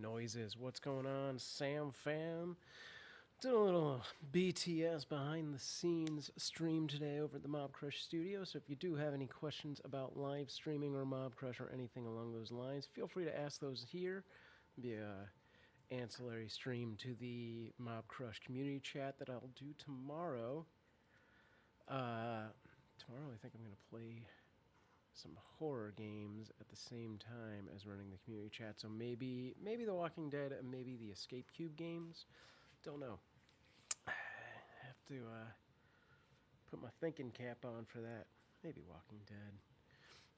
noises. What's going on, Sam Fam? Did a little BTS behind the scenes stream today over at the Mobcrush studio. So if you do have any questions about live streaming or Mobcrush or anything along those lines, feel free to ask those here. It'll be a ancillary stream to the Mobcrush community chat that I'll do tomorrow. Tomorrow I think I'm going to play some horror games at the same time as running the community chat. So maybe The Walking Dead and maybe the Escape Cube games. Don't know. I have to put my thinking cap on for that. Maybe Walking Dead.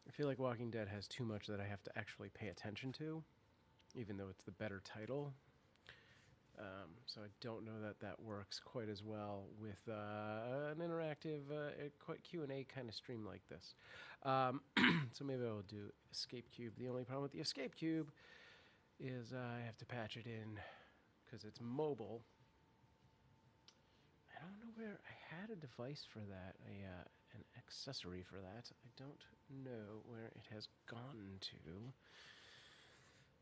I feel like Walking Dead has too much that I have to actually pay attention to, even though it's the better title. So I don't know that that works quite as well with an interactive, quite Q&A kind of stream like this. So maybe I'll do Escape Cube. The only problem with the Escape Cube is I have to patch it in because it's mobile. I don't know where I had a device for that, an accessory for that. I don't know where it has gone to.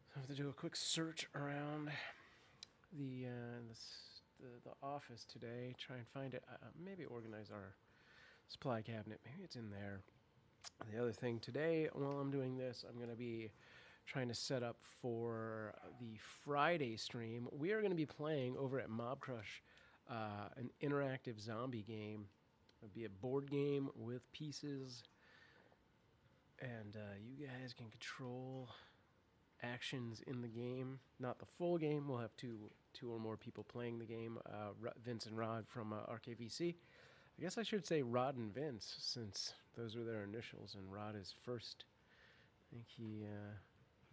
So I have to do a quick search around the office today, try and find it. Maybe organize our supply cabinet. Maybe it's in there. The other thing today, while I'm doing this, I'm going to be trying to set up for the Friday stream. We are going to be playing over at Mobcrush an interactive zombie game. It'll be a board game with pieces, and you guys can control actions in the game. Not the full game. We'll have two or more people playing the game. Vince and Rod from RKVC. I guess I should say Rod and Vince, since those are their initials, and Rod is first. I think he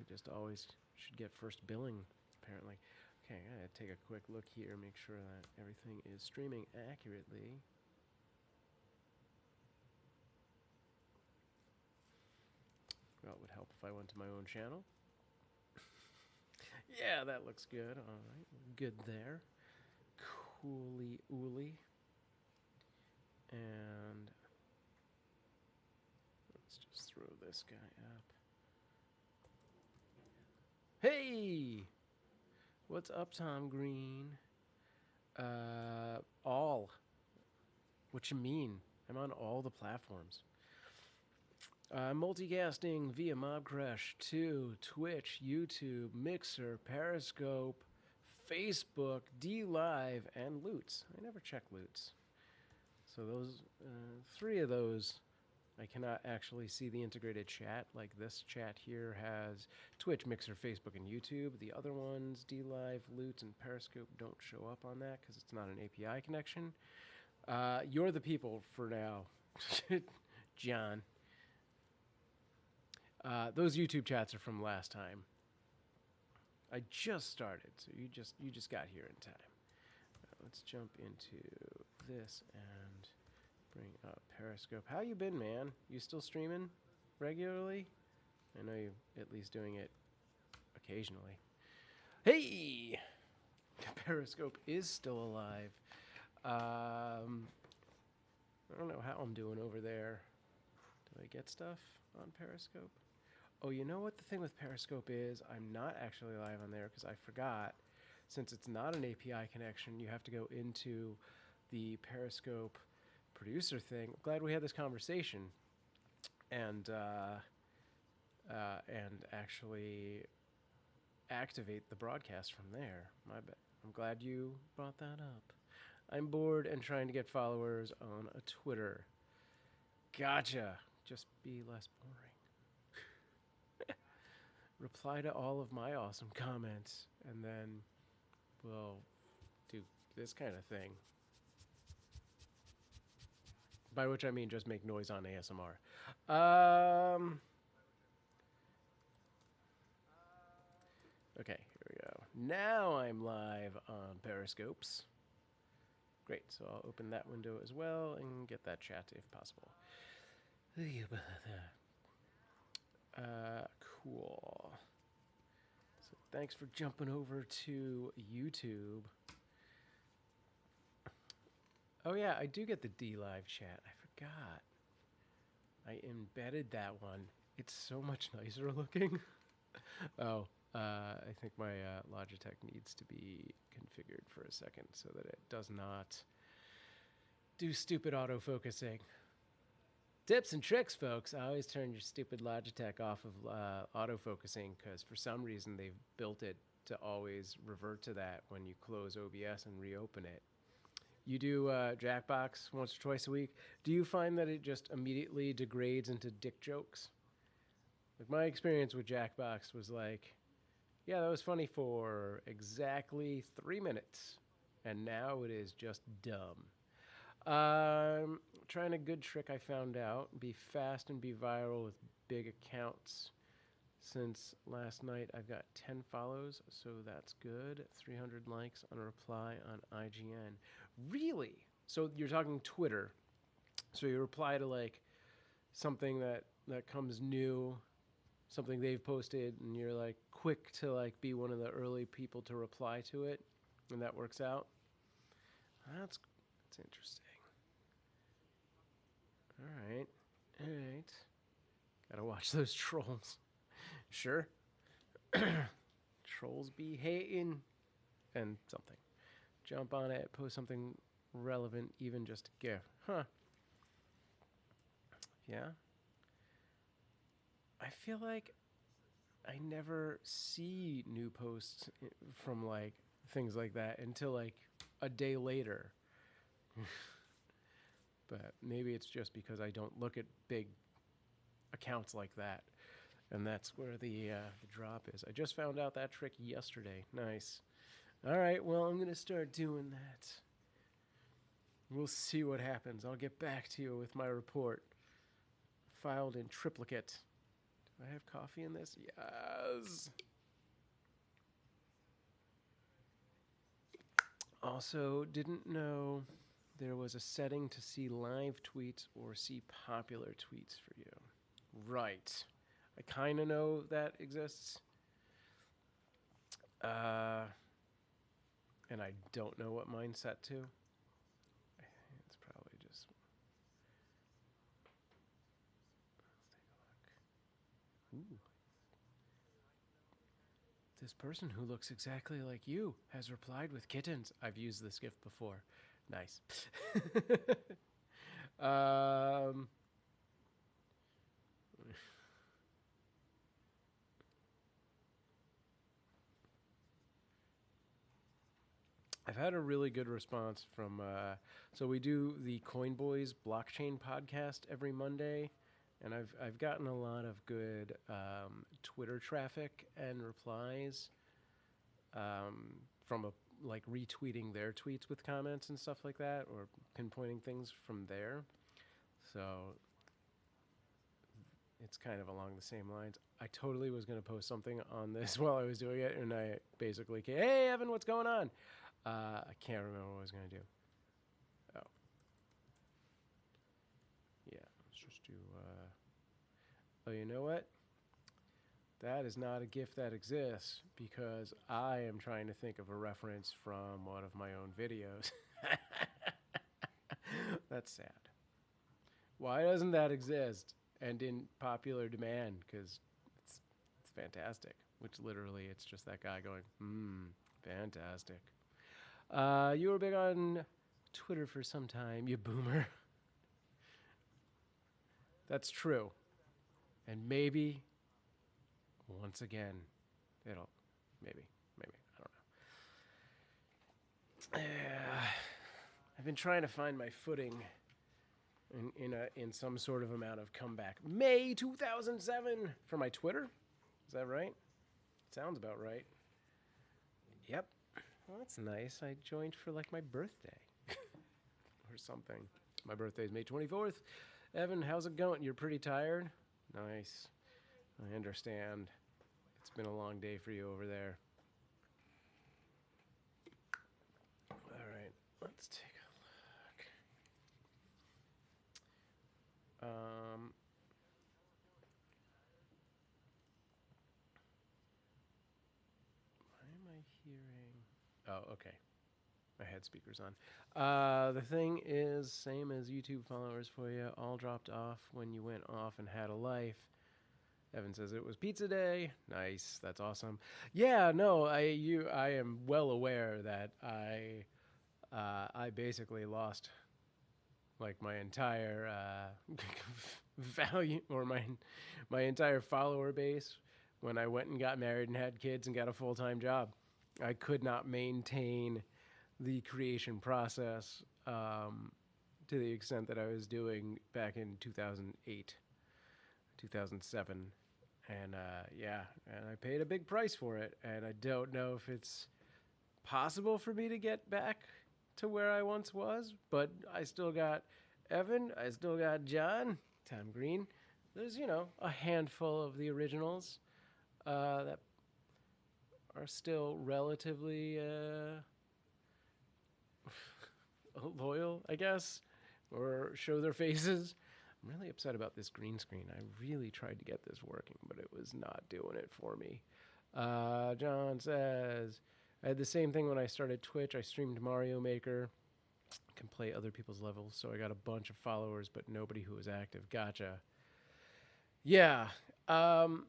just always should get first billing, apparently. Okay, I gotta take a quick look here, make sure that everything is streaming accurately. Well, it would help if I went to my own channel. Yeah, that looks good. All right, good there. Cooly ooly. And let's just throw this guy up. Hey! What's up, Tom Green? All. What you mean? I'm on all the platforms. Multicasting via Mobcrush to Twitch, YouTube, Mixer, Periscope, Facebook, DLive, and Loots. I never check Loots. So those, three of those, I cannot actually see the integrated chat. Like this chat here has Twitch, Mixer, Facebook, and YouTube. The other ones, DLive, Loots, and Periscope, don't show up on that because it's not an API connection. You're the people for now, John. Those YouTube chats are from last time. I just started, so you just got here in time. Let's jump into this and bring up Periscope. How you been, man? You still streaming regularly? I know you at least doing it occasionally. Hey! Periscope is still alive. I don't know how I'm doing over there. Do I get stuff on Periscope? Oh, you know what the thing with Periscope is? I'm not actually live on there because I forgot. Since it's not an API connection, you have to go into the Periscope producer thing. I'm glad we had this conversation and actually activate the broadcast from there. My bad. I'm glad you brought that up. I'm bored and trying to get followers on a Twitter. Gotcha. Just be less boring. Reply to all of my awesome comments, and then we'll do this kind of thing. By which I mean just make noise on ASMR. Okay, here we go. Now I'm live on Periscopes. Great, so I'll open that window as well and get that chat if possible. Cool. So thanks for jumping over to YouTube. Oh yeah, I do get the DLive chat. I forgot. I embedded that one. It's so much nicer looking. Oh, I think my Logitech needs to be configured for a second so that it does not do stupid autofocusing. Tips and tricks, folks. I always turn your stupid Logitech off of autofocusing because for some reason they've built it to always revert to that when you close OBS and reopen it. You do Jackbox once or twice a week. Do you find that it just immediately degrades into dick jokes? Like my experience with Jackbox was like, yeah, that was funny for exactly 3 minutes, and now it is just dumb. Trying a good trick I found out. Be fast and be viral with big accounts. Since last night, I've got 10 follows, so that's good. 300 likes on a reply on IGN. Really? So you're talking Twitter. So you reply to like something that comes new, something they've posted, and you're like quick to like be one of the early people to reply to it, and that works out. That's interesting. All right. Gotta watch those trolls. Sure. Trolls be hating. And something. Jump on it, post something relevant, even just a GIF. Huh. Yeah. I feel like I never see new posts from like things like that until like a day later. But maybe it's just because I don't look at big accounts like that. And that's where the drop is. I just found out that trick yesterday. Nice. All right, well, I'm going to start doing that. We'll see what happens. I'll get back to you with my report. Filed in triplicate. Do I have coffee in this? Yes. Also, didn't know there was a setting to see live tweets or see popular tweets for you. Right. I kind of know that exists. And I don't know what mine's set to. It's probably just... Let's take a look. Ooh. This person who looks exactly like you has replied with kittens. I've used this gift before. Nice. I've had a really good response from, so we do the Coinboys blockchain podcast every Monday, and I've gotten a lot of good Twitter traffic and replies from like retweeting their tweets with comments and stuff like that, or pinpointing things from there. So it's kind of along the same lines. I totally was going to post something on this while I was doing it, and I basically came, hey, Evan, what's going on? I can't remember what I was going to do. Oh. Yeah, let's just do... Oh, you know what? That is not a GIF that exists because I am trying to think of a reference from one of my own videos. That's sad. Why doesn't that exist and in popular demand? Because it's fantastic. Which literally, it's just that guy going, fantastic. You were big on Twitter for some time, you boomer. That's true. And maybe, once again, it'll, maybe, I don't know. I've been trying to find my footing in some sort of amount of comeback. May 2007 for my Twitter. Is that right? Sounds about right. Yep. Well, that's nice. I joined for like my birthday or something. My birthday is May 24th. Evan, how's it going? You're pretty tired? Nice. I understand. It's been a long day for you over there. All right, let's take a look. Why am I hearing... Oh, okay. I had speakers on. The thing is, same as YouTube followers for you, all dropped off when you went off and had a life. Evan says it was pizza day. Nice, that's awesome. Yeah, no, I am well aware that I basically lost like my entire value or my entire follower base when I went and got married and had kids and got a full-time job. I could not maintain the creation process to the extent that I was doing back in 2008, 2007. And yeah, and I paid a big price for it. And I don't know if it's possible for me to get back to where I once was, but I still got Evan, I still got John, Tom Green. There's, you know, a handful of the originals that are still relatively loyal, I guess, or show their faces. I'm really upset about this green screen. I really tried to get this working, but it was not doing it for me. John says, I had the same thing when I started Twitch. I streamed Mario Maker. I can play other people's levels, so I got a bunch of followers, but nobody who was active. Gotcha. Yeah. The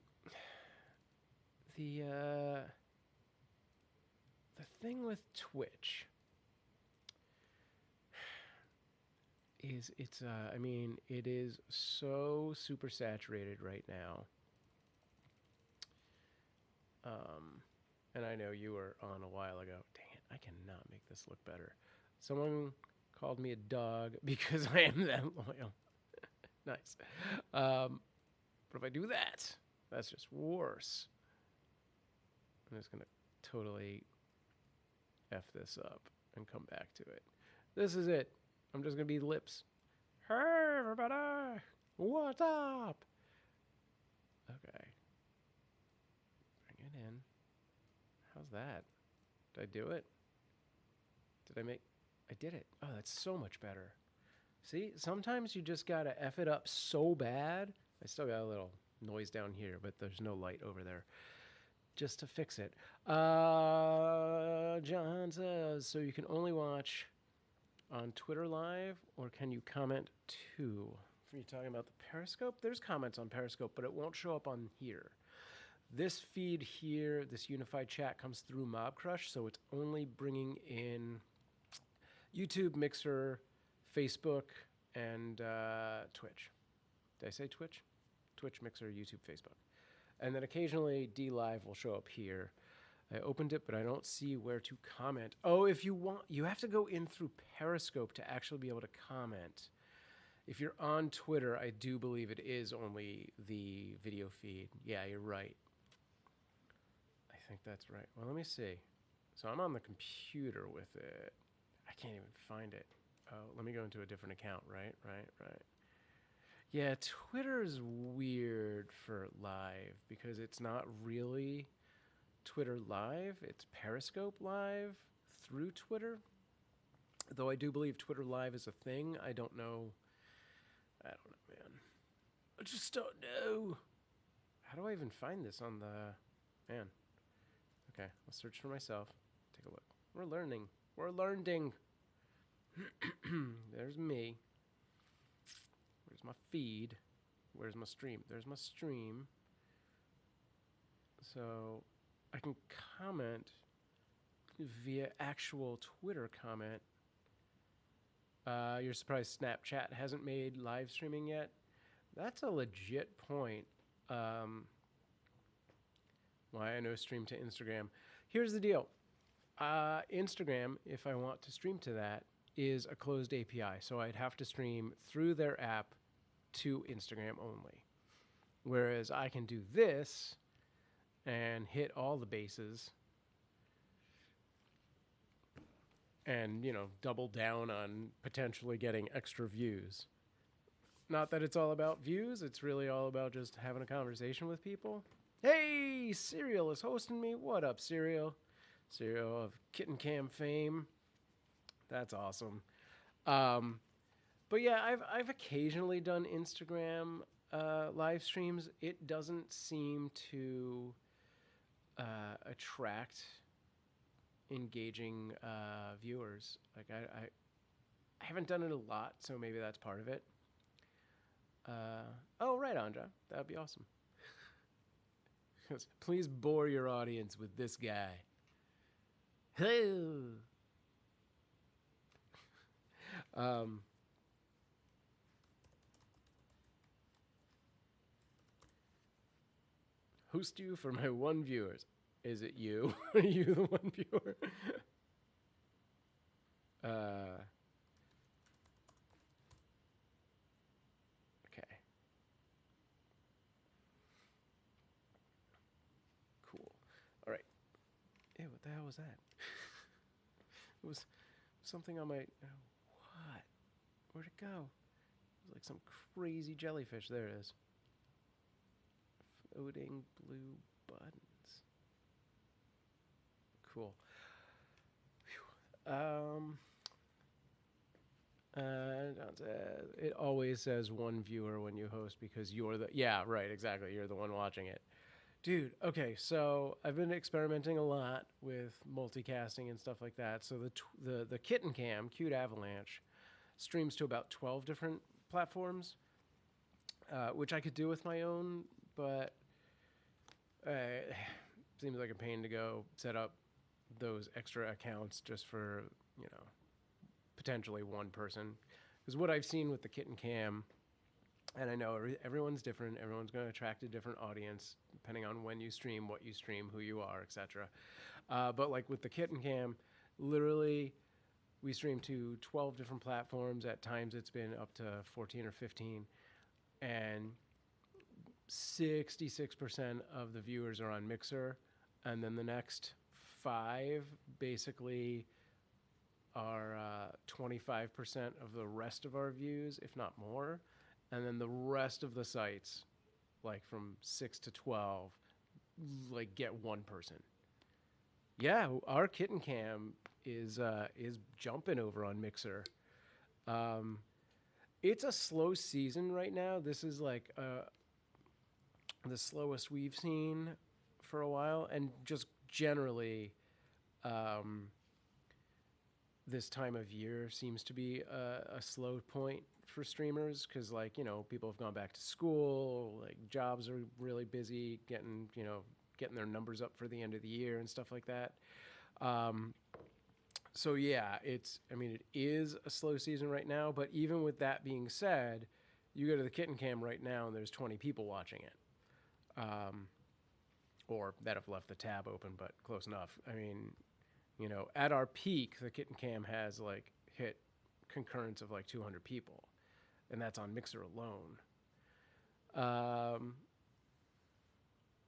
thing with Twitch is I mean, it is so super saturated right now. And I know you were on a while ago. Dang it, I cannot make this look better. Someone called me a dog because I am that loyal. Nice. But if I do that, that's just worse. I'm just going to totally F this up and come back to it. This is it. I'm just going to be lips. Hey, everybody. What's up? Okay. Bring it in. How's that? Did I do it? I did it. Oh, that's so much better. See, sometimes you just got to F it up so bad. I still got a little noise down here, but there's no light over there. Just to fix it. John says, so you can only watch on Twitter Live, or can you comment too? Are you talking about the Periscope? There's comments on Periscope, but it won't show up on here. This feed here, this unified chat, comes through Mobcrush, so it's only bringing in YouTube, Mixer, Facebook, and Twitch. Did I say Twitch? Twitch, Mixer, YouTube, Facebook. And then occasionally DLive will show up here. I opened it, but I don't see where to comment. Oh, if you want, you have to go in through Periscope to actually be able to comment. If you're on Twitter, I do believe it is only the video feed. Yeah, you're right. I think that's right. Well, let me see. So I'm on the computer with it. I can't even find it. Oh, let me go into a different account. Right. Yeah, Twitter is weird for live because it's not really Twitter Live. It's Periscope Live through Twitter. Though I do believe Twitter Live is a thing. I don't know. I don't know, man. I just don't know. How do I even find this on the... Man. Okay, I'll search for myself. Take a look. We're learning. We're learning. There's me. Where's my feed? Where's my stream? There's my stream. So I can comment via actual Twitter comment. You're surprised Snapchat hasn't made live streaming yet? That's a legit point. Why I know stream to Instagram. Here's the deal. Instagram, if I want to stream to that, is a closed API. So I'd have to stream through their app to Instagram only. Whereas I can do this and hit all the bases and, you know, double down on potentially getting extra views. Not that it's all about views. It's really all about just having a conversation with people. Hey, Serial is hosting me. What up, Serial? Serial of Kitten Cam fame. That's awesome. But yeah, I've occasionally done Instagram live streams. It doesn't seem to attract engaging viewers. Like I haven't done it a lot, so maybe that's part of it. Oh, right, Anja. That would be awesome. Please bore your audience with this guy. Hello. Host you for my one viewers. Is it you? Are you the one viewer? Okay. Cool. All right. Ew, what the hell was that? It was something on my... what? Where'd it go? It was like some crazy jellyfish. There it is. Floating blue buttons. Cool. It always says one viewer when you host because you're the... yeah, right, exactly. You're the one watching it. Dude, okay, so I've been experimenting a lot with multicasting and stuff like that. So the Kitten Cam, Cute Avalanche, streams to about 12 different platforms, which I could do with my own, but seems like a pain to go set up those extra accounts just for, you know, potentially one person. Because what I've seen with the Kitten Cam, and I know everyone's different, everyone's going to attract a different audience depending on when you stream, what you stream, who you are, etc. But like with the Kitten Cam, literally we stream to 12 different platforms. At times it's been up to 14 or 15. And 66% of the viewers are on Mixer. And then the next 5 basically are 25% of the rest of our views, if not more. And then the rest of the sites, like from 6 to 12, like get one person. Yeah, our Kitten Cam is jumping over on Mixer. It's a slow season right now. This is like the slowest we've seen for a while, and just generally, this time of year seems to be a slow point for streamers because, like, you know, people have gone back to school, like jobs are really busy getting their numbers up for the end of the year and stuff like that. So yeah, it is a slow season right now, but even with that being said, you go to the Kitten Cam right now and there's 20 people watching it. Or that have left the tab open, but close enough. I mean, you know, at our peak, the Kitten Cam has like hit concurrence of like 200 people, and that's on Mixer alone.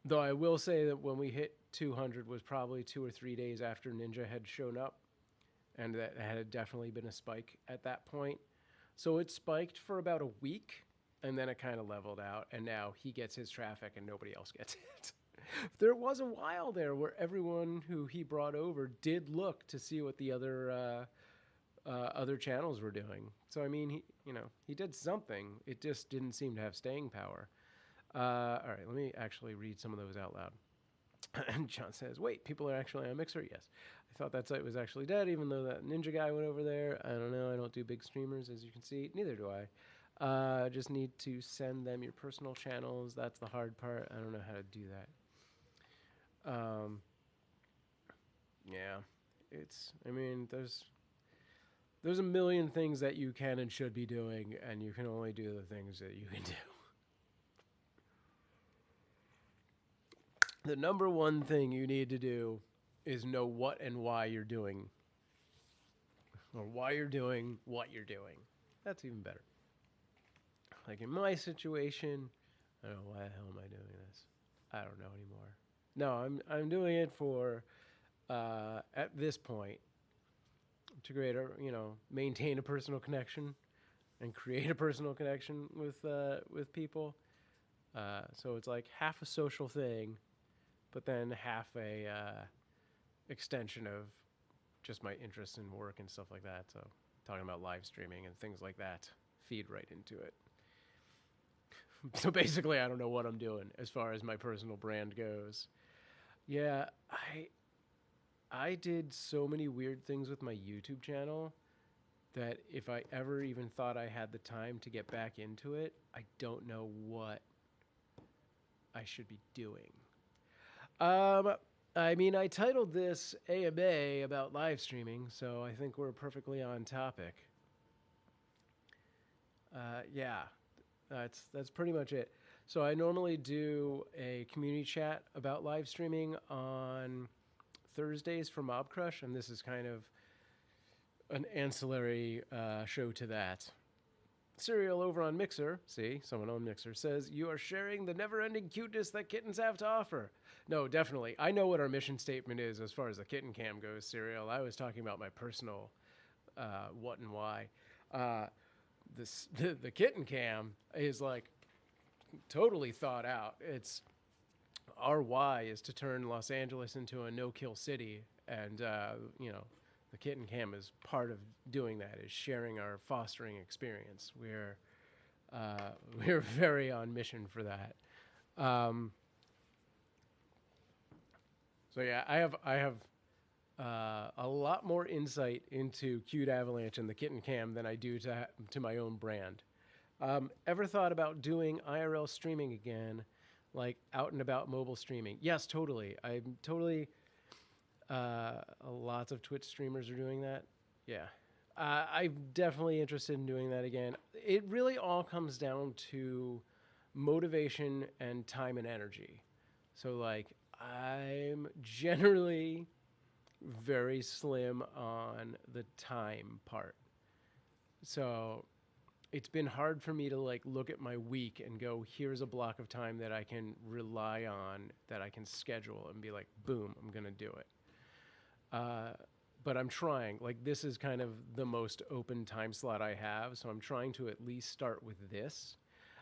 Though I will say that when we hit 200 was probably 2 or 3 days after Ninja had shown up, and that had definitely been a spike at that point. So it spiked for about a week, and then it kind of leveled out, and now he gets his traffic and nobody else gets it. There was a while there where everyone who he brought over did look to see what the other channels were doing. So I mean, he did something. It just didn't seem to have staying power. All right, let me actually read some of those out loud. And John says, "Wait, people are actually on Mixer?" Yes, I thought that site was actually dead, even though that Ninja guy went over there. I don't know. I don't do big streamers, as you can see. Neither do I. Just need to send them your personal channels. That's the hard part. I don't know how to do that. Yeah, there's a million things that you can and should be doing, and you can only do the things that you can do. The number one thing you need to do is know what and why you're doing, or why you're doing what you're doing. That's even better. Like in my situation, I don't know, why the hell am I doing this? I don't know anymore. No, I'm doing it for, at this point, to create maintain a personal connection and create a personal connection with people. So it's like half a social thing, but then half a extension of just my interests in work and stuff like that. So talking about live streaming and things like that feed right into it. So basically, I don't know what I'm doing as far as my personal brand goes. Yeah, I did so many weird things with my YouTube channel that if I ever even thought I had the time to get back into it, I don't know what I should be doing. I mean, I titled this AMA about live streaming, so I think we're perfectly on topic. Yeah, that's pretty much it. So I normally do a community chat about live streaming on Thursdays for Mobcrush, and this is kind of an ancillary show to that. Serial over on Mixer, see, someone on Mixer says, you are sharing the never-ending cuteness that kittens have to offer. No, definitely. I know what our mission statement is as far as the kitten cam goes, Serial. I was talking about my personal what and why. The kitten cam is like totally thought out. It's our why is to turn Los Angeles into a no-kill city, and the kitten cam is part of doing that. Is sharing our fostering experience. We're very on mission for that. So yeah, I have a lot more insight into Cute Avalanche and the kitten cam than I do to my own brand. Ever thought about doing IRL streaming again, like out and about mobile streaming? Yes, totally. I'm totally. Lots of Twitch streamers are doing that. Yeah. I'm definitely interested in doing that again. It really all comes down to motivation and time and energy. So, like, I'm generally very slim on the time part. So it's been hard for me to like look at my week and go, here's a block of time that I can rely on, that I can schedule and be like, boom, I'm going to do it. But I'm trying. Like, this is kind of the most open time slot I have, so I'm trying to at least start with this.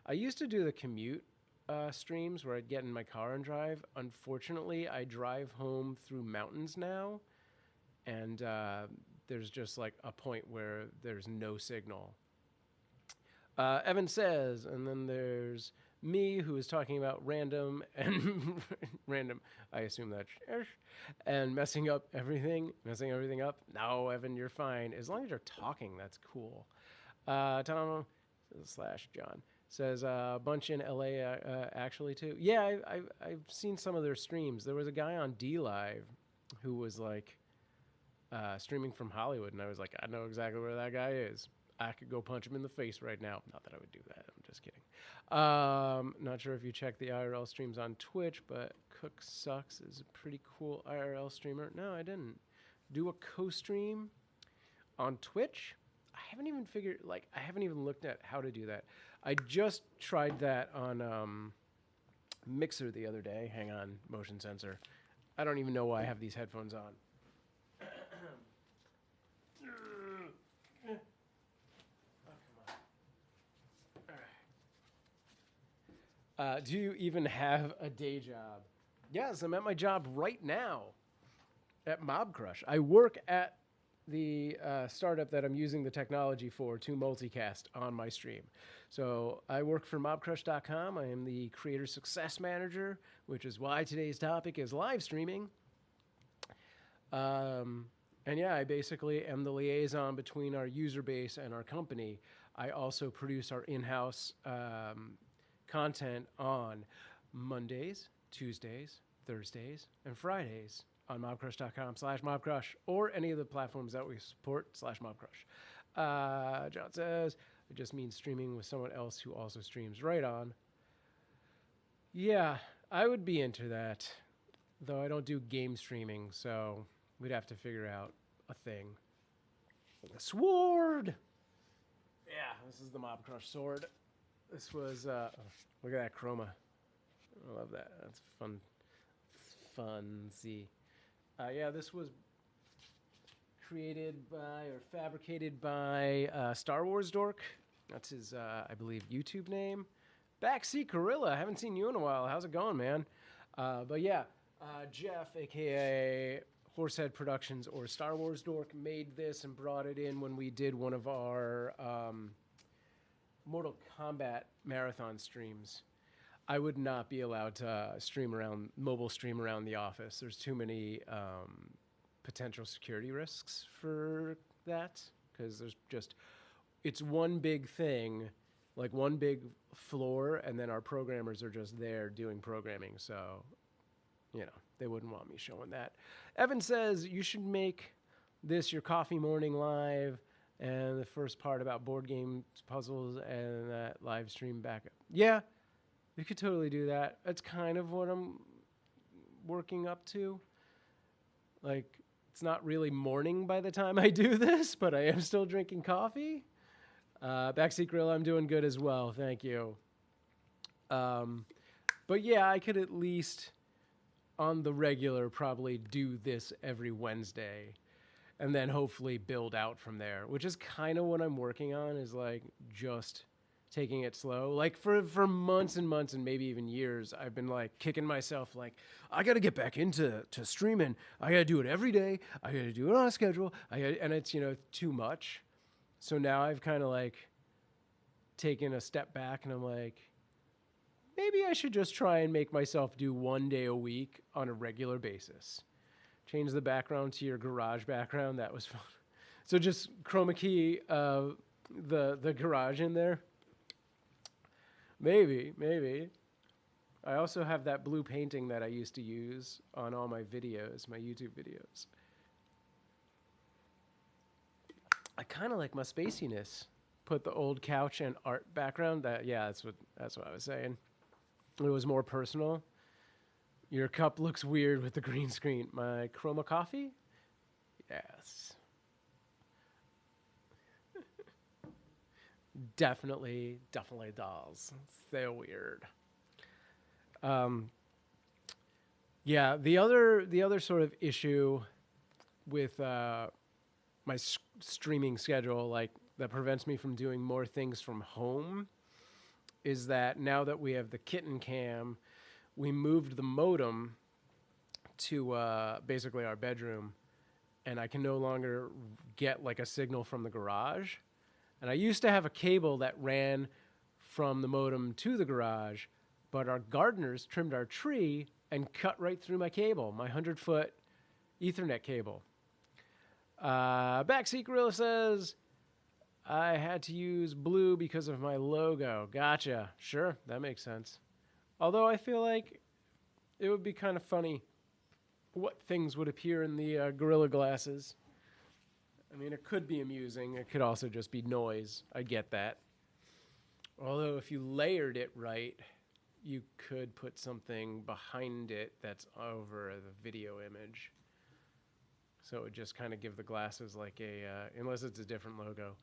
I used to do the commute streams where I'd get in my car and drive. Unfortunately, I drive home through mountains now, and there's just like a point where there's no signal. Evan says, and then there's me, who is talking about random and random, I assume that's, and messing everything up. No, Evan, you're fine. As long as you're talking, that's cool. Tom / John says a bunch in LA actually too. Yeah, I've seen some of their streams. There was a guy on DLive who was like streaming from Hollywood, and I was like, I know exactly where that guy is. I could go punch him in the face right now. Not that I would do that. I'm just kidding. Not sure if you check the IRL streams on Twitch, but Cook Sucks is a pretty cool IRL streamer. No, I didn't. Do a co-stream on Twitch? I haven't even looked at how to do that. I just tried that on Mixer the other day. Hang on, motion sensor. I don't even know why I have these headphones on. Do you even have a day job? Yes, I'm at my job right now at Mobcrush. I work at the startup that I'm using the technology for to multicast on my stream. So I work for Mobcrush.com. I am the creator success manager, which is why today's topic is live streaming. And yeah, I basically am the liaison between our user base and our company. I also produce our in-house content on Mondays, Tuesdays, Thursdays, and Fridays on mobcrush.com/mobcrush or any of the platforms that we support /mobcrush. John says, it just means streaming with someone else who also streams. Right on. Yeah, I would be into that, though I don't do game streaming, so we'd have to figure out a thing. A sword! Yeah, this is the Mobcrush sword. This was, look at that chroma. I love that. That's fun. Funzy. Yeah, this was created by or fabricated by Star Wars Dork. That's his, I believe, YouTube name. Backseat Gorilla. I haven't seen you in a while. How's it going, man? But yeah, Jeff, a.k.a. Horsehead Productions or Star Wars Dork, made this and brought it in when we did one of our Mortal Kombat marathon streams. I would not be allowed to mobile stream around the office. There's too many potential security risks for that, because it's one big thing, like one big floor, and then our programmers are just there doing programming. So, you know. They wouldn't want me showing that. Evan says you should make this your coffee morning live, and the first part about board games, puzzles, and that live stream backup. Yeah, you could totally do that. That's kind of what I'm working up to. Like, it's not really morning by the time I do this, but I am still drinking coffee. Backseat Grill, I'm doing good as well. Thank you. But yeah, I could at least, on the regular, probably do this every Wednesday, and then hopefully build out from there, which is kind of what I'm working on, is like just taking it slow. Like for months and months and maybe even years, I've been like kicking myself like, I got to get back into streaming. I got to do it every day. I got to do it on a schedule. And it's, you know, too much. So now I've kind of like taken a step back and I'm like, maybe I should just try and make myself do 1 day a week on a regular basis. Change the background to your garage background. That was fun. So just chroma key the garage in there. Maybe. I also have that blue painting that I used to use on all my videos, my YouTube videos. I kind of like my spaciness. Put the old couch and art background. That's what I was saying. It was more personal. Your cup looks weird with the green screen. My chroma coffee? Yes. Definitely does. They're weird. Yeah, the other sort of issue with my streaming schedule, like that prevents me from doing more things from home, is that now that we have the kitten cam, we moved the modem to basically our bedroom, and I can no longer get like a signal from the garage. And I used to have a cable that ran from the modem to the garage, but our gardeners trimmed our tree and cut right through my cable, my 100-foot Ethernet cable. Backseat Gorilla says, I had to use blue because of my logo. Gotcha. Sure, that makes sense. Although I feel like it would be kind of funny what things would appear in the Gorilla glasses. I mean, it could be amusing. It could also just be noise. I get that. Although if you layered it right, you could put something behind it that's over the video image. So it would just kind of give the glasses like a, unless it's a different logo,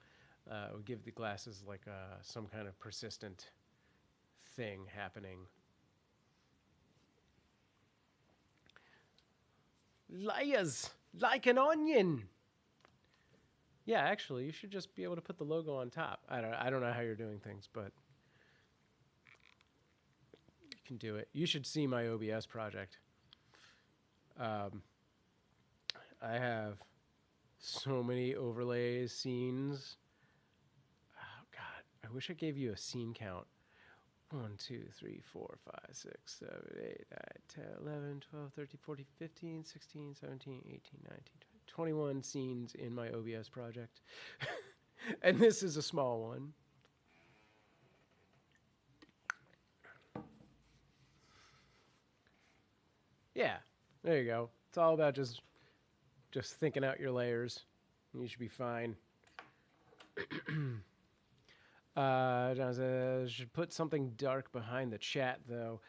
it would give the glasses like some kind of persistent thing happening. Liars, like an onion. Yeah, actually, you should just be able to put the logo on top. I don't know how you're doing things, but you can do it. You should see my OBS project. I have so many overlays, scenes. Oh, God. I wish I gave you a scene count. 1, 2, 3, 4, 5, 6, 7, 8, 9, 10, 11, 12, 13, 14, 15, 16, 17, 18, 19, 20, 21 scenes in my OBS project. And this is a small one. Yeah, there you go. It's all about just thinking out your layers. You should be fine. John says, should put something dark behind the chat, though.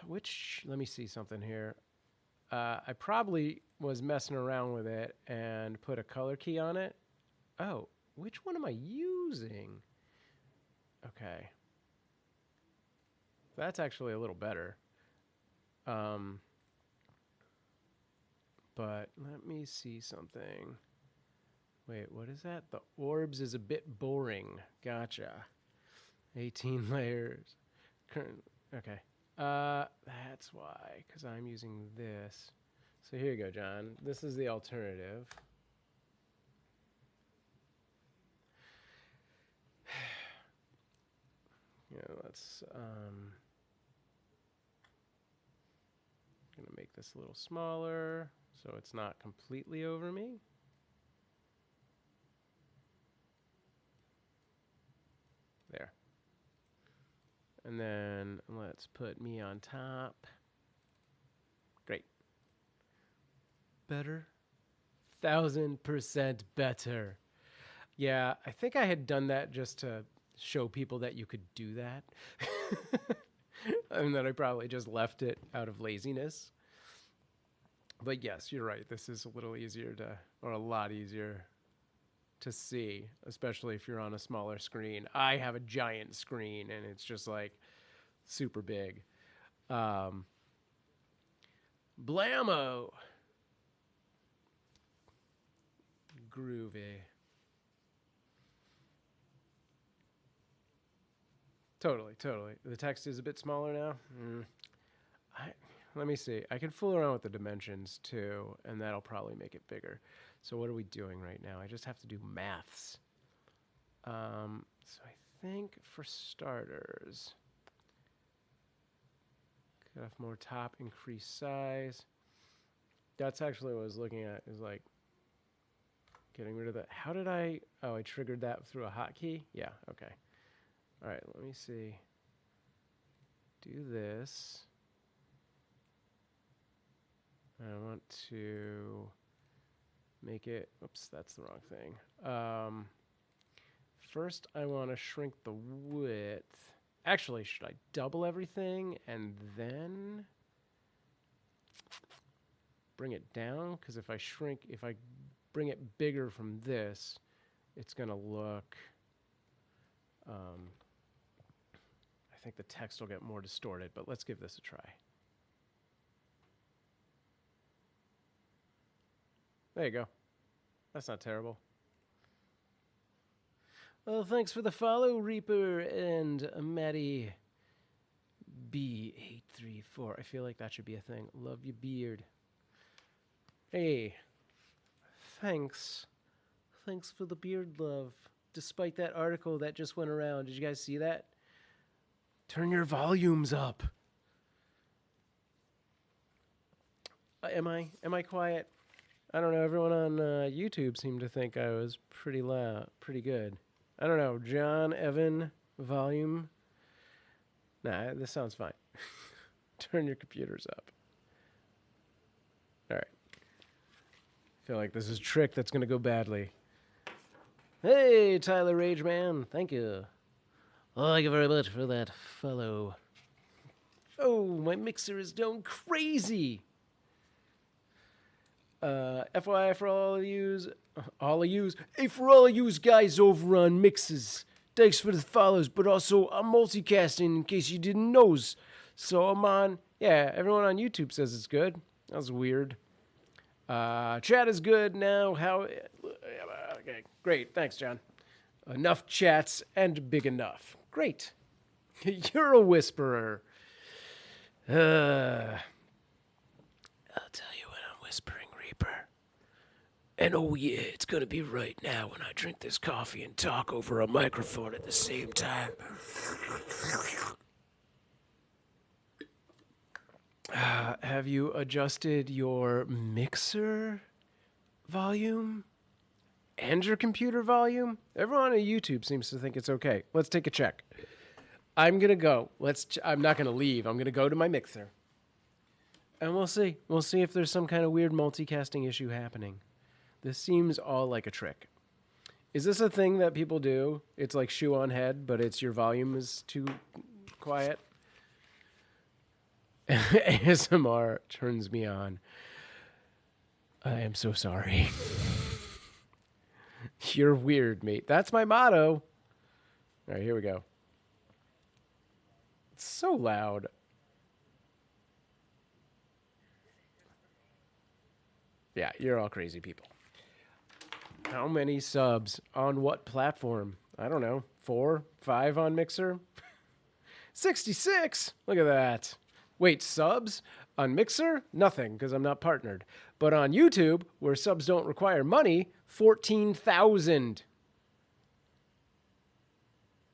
Which, let me see something here. I probably was messing around with it and put a color key on it. Oh, which one am I using? Okay. That's actually a little better. But let me see something. Wait, what is that? The orbs is a bit boring. Gotcha. 18 layers. Okay. That's why, because I'm using this. So here you go, John. This is the alternative. Yeah, let's, I'm going to make this a little smaller so it's not completely over me. There. And then let's put me on top. Great. better? 1000% better. Yeah, I think I had done that just to show people that you could do that. And then I probably just left it out of laziness. But yes, you're right. This is a little easier to, or a lot easier to see, especially if you're on a smaller screen. I have a giant screen and it's just like super big. Blammo. Groovy. Totally. The text is a bit smaller now. Let me see. I can fool around with the dimensions too, and that'll probably make it bigger. So what are we doing right now? I just have to do maths. So I think for starters, cut off more top, increase size. That's actually what I was looking at, is like getting rid of that. How did I triggered that through a hotkey? Yeah, okay. All right, let me see. Do this. I want to make it, oops, that's the wrong thing. First, I want to shrink the width. Actually, should I double everything and then bring it down? Because if I bring it bigger from this, it's going to look, I think the text will get more distorted, but let's give this a try. There you go. That's not terrible. Well, thanks for the follow, Reaper and Maddie B834. I feel like that should be a thing. Love your beard. Hey, thanks. Thanks for the beard love. Despite that article that just went around. Did you guys see that? Turn your volumes up. Am I quiet? I don't know. Everyone on YouTube seemed to think I was pretty loud, pretty good. I don't know. John, Evan, volume. Nah, this sounds fine. Turn your computers up. All right. I feel like this is a trick that's going to go badly. Hey, Tyler Rageman. Thank you. Oh, thank you very much for that follow. Oh, my mixer is going crazy. FYI for all of yous, hey, for all of yous guys over on Mixes, thanks for the follows, but also I'm multicasting in case you didn't know. So I'm on, yeah, everyone on YouTube says it's good. That was weird. Chat is good now. Okay, great. Thanks, John. Enough chats and big enough. Great. You're a whisperer. I'll tell you when I'm whispering, Reaper. And oh yeah, it's gonna be right now when I drink this coffee and talk over a microphone at the same time. Have you adjusted your mixer volume and your computer volume? Everyone on YouTube seems to think it's okay. Let's take a check. I'm gonna go. I'm not gonna leave. I'm gonna go to my mixer. And we'll see. We'll see if there's some kind of weird multicasting issue happening. This seems all like a trick. Is this a thing that people do? It's like shoe on head, but it's your volume is too quiet. ASMR turns me on. I am so sorry. You're weird, mate. That's my motto. All right, here we go. It's so loud. Yeah, you're all crazy people. How many subs on what platform? I don't know. 4, 5 on Mixer? 66! Look at that. Wait, subs? On Mixer? Nothing, because I'm not partnered. But on YouTube, where subs don't require money, 14,000.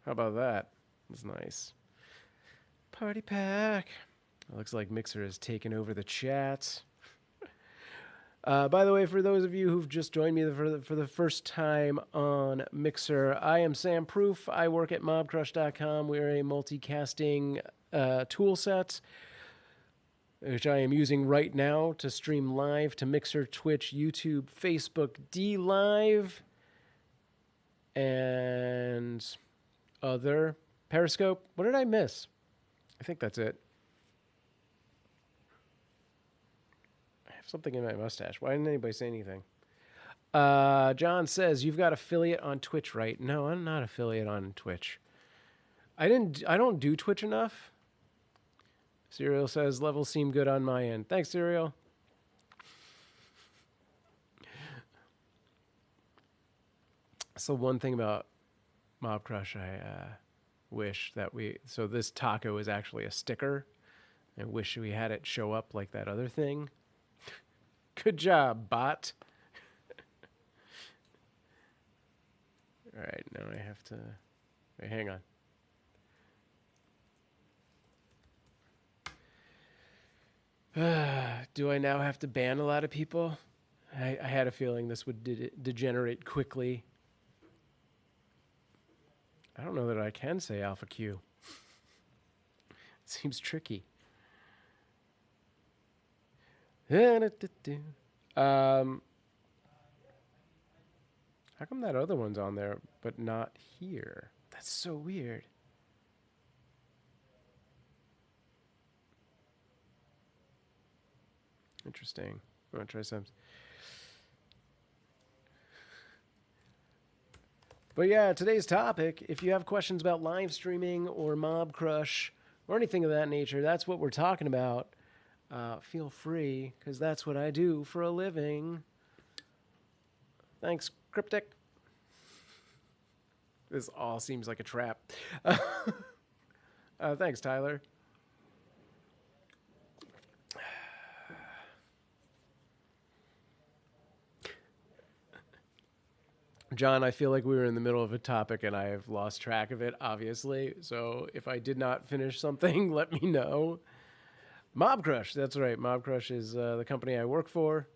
How about that? That's nice. Party pack. It looks like Mixer has taken over the chat. By the way, for those of you who've just joined me for the first time on Mixer, I am Sam Proof. I work at Mobcrush.com. We're a multicasting tool set. which I am using right now to stream live to Mixer, Twitch, YouTube, Facebook, D Live, and other. Periscope. What did I miss? I think that's it. I have something in my mustache. Why didn't anybody say anything? John says, you've got affiliate on Twitch, right? No, I'm not affiliate on Twitch. I don't do Twitch enough. Serial says, levels seem good on my end. Thanks, Serial. So one thing about Mobcrush, I wish that so this taco is actually a sticker. I wish we had it show up like that other thing. Good job, bot. All right, now I have to... Wait, hang on. Do I now have to ban a lot of people? I had a feeling this would degenerate quickly. I don't know that I can say Alpha Q. It seems tricky. How come that other one's on there, but not here? That's so weird. Interesting. I'm going to try some. But yeah, today's topic, if you have questions about live streaming or Mobcrush or anything of that nature, that's what we're talking about. Feel free, because that's what I do for a living. Thanks, Cryptic. This all seems like a trap. Thanks, Tyler. John, I feel like we were in the middle of a topic and I have lost track of it, obviously. So if I did not finish something, let me know. Mobcrush, that's right. Mobcrush is the company I work for,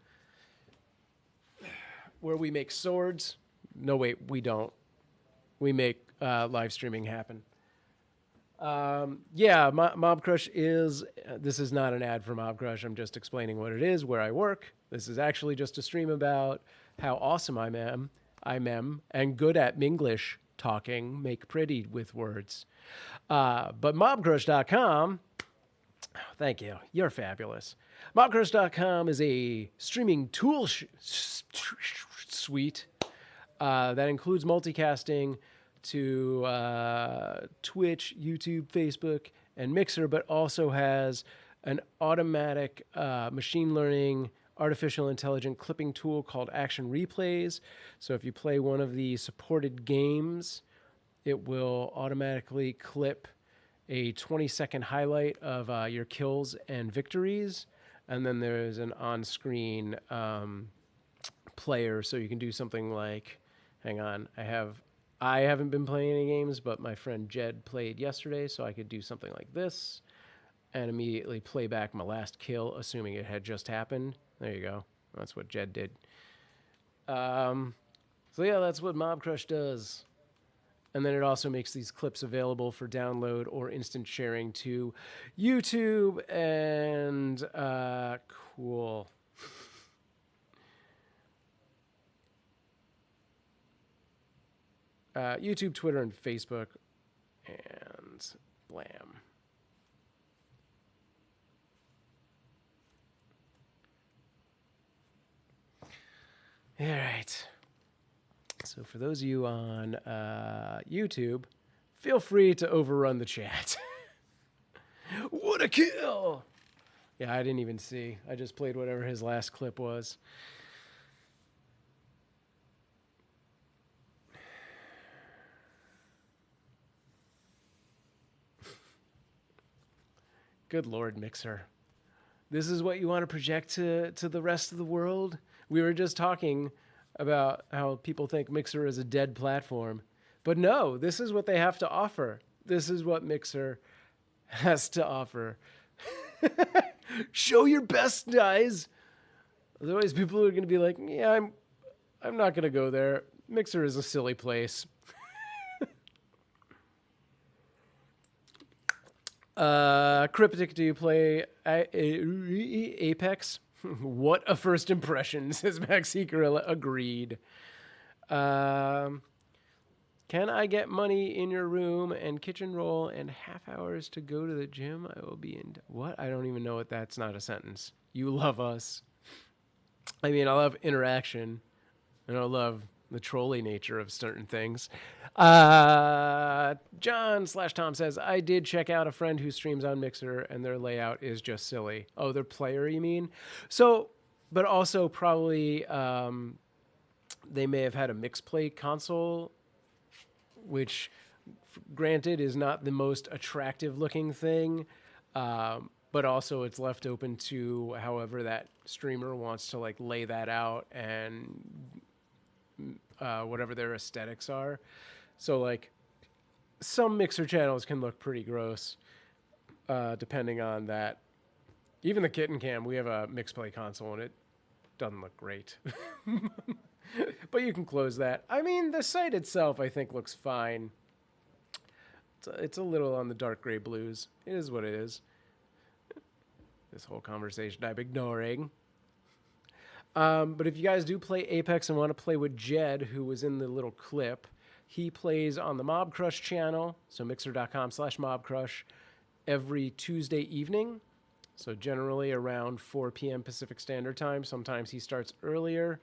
where we make swords. No, wait, we don't. We make live streaming happen. Yeah, Mobcrush is, this is not an ad for Mobcrush. I'm just explaining what it is, where I work. This is actually just a stream about how awesome I am, and good at Minglish talking, make pretty with words. But Mobcrush.com, thank you. You're fabulous. Mobcrush.com is a streaming tool suite that includes multicasting to Twitch, YouTube, Facebook, and Mixer, but also has an automatic machine learning artificial intelligent clipping tool called Action Replays. So if you play one of the supported games, it will automatically clip a 20-second highlight of your kills and victories. And then there's an on-screen player, so you can do something like, hang on, I haven't been playing any games, but my friend Jed played yesterday, so I could do something like this and immediately play back my last kill, assuming it had just happened. There you go. That's what Jed did. So yeah, that's what Mobcrush does. And then it also makes these clips available for download or instant sharing to YouTube and cool. YouTube, Twitter, and Facebook, and blam. All right. So for those of you on YouTube, feel free to overrun the chat. What a kill! Yeah, I didn't even see. I just played whatever his last clip was. Good Lord, Mixer. This is what you want to project to the rest of the world? We were just talking about how people think Mixer is a dead platform. But no, this is what they have to offer. This is what Mixer has to offer. Show your best, guys. Otherwise, people are going to be like, yeah, I'm not going to go there. Mixer is a silly place. Cryptic, do you play Apex? What a first impression, says Maxi Gorilla. Agreed. Can I get money in your room and kitchen roll and half hours to go to the gym? I will be in... What? I don't even know what that's not a sentence. You love us. I mean, I love interaction, and I love the trolly nature of certain things. John/Tom says, I did check out a friend who streams on Mixer, and their layout is just silly. Oh, their player, you mean? So, but also probably they may have had a mixplay console, which, granted, is not the most attractive looking thing, but also it's left open to however that streamer wants to like lay that out and whatever their aesthetics are. So like some Mixer channels can look pretty gross depending on that. Even the Kitten Cam, we have a mixplay console and it doesn't look great. But you can close that. I mean, the site itself I think looks fine. It's a little on the dark gray blues. It is what it is. This whole conversation I'm ignoring. But if you guys do play Apex and want to play with Jed, who was in the little clip, he plays on the Mobcrush channel, so mixer.com/Mobcrush, every Tuesday evening. So generally around 4 p.m. Pacific Standard Time. Sometimes he starts earlier.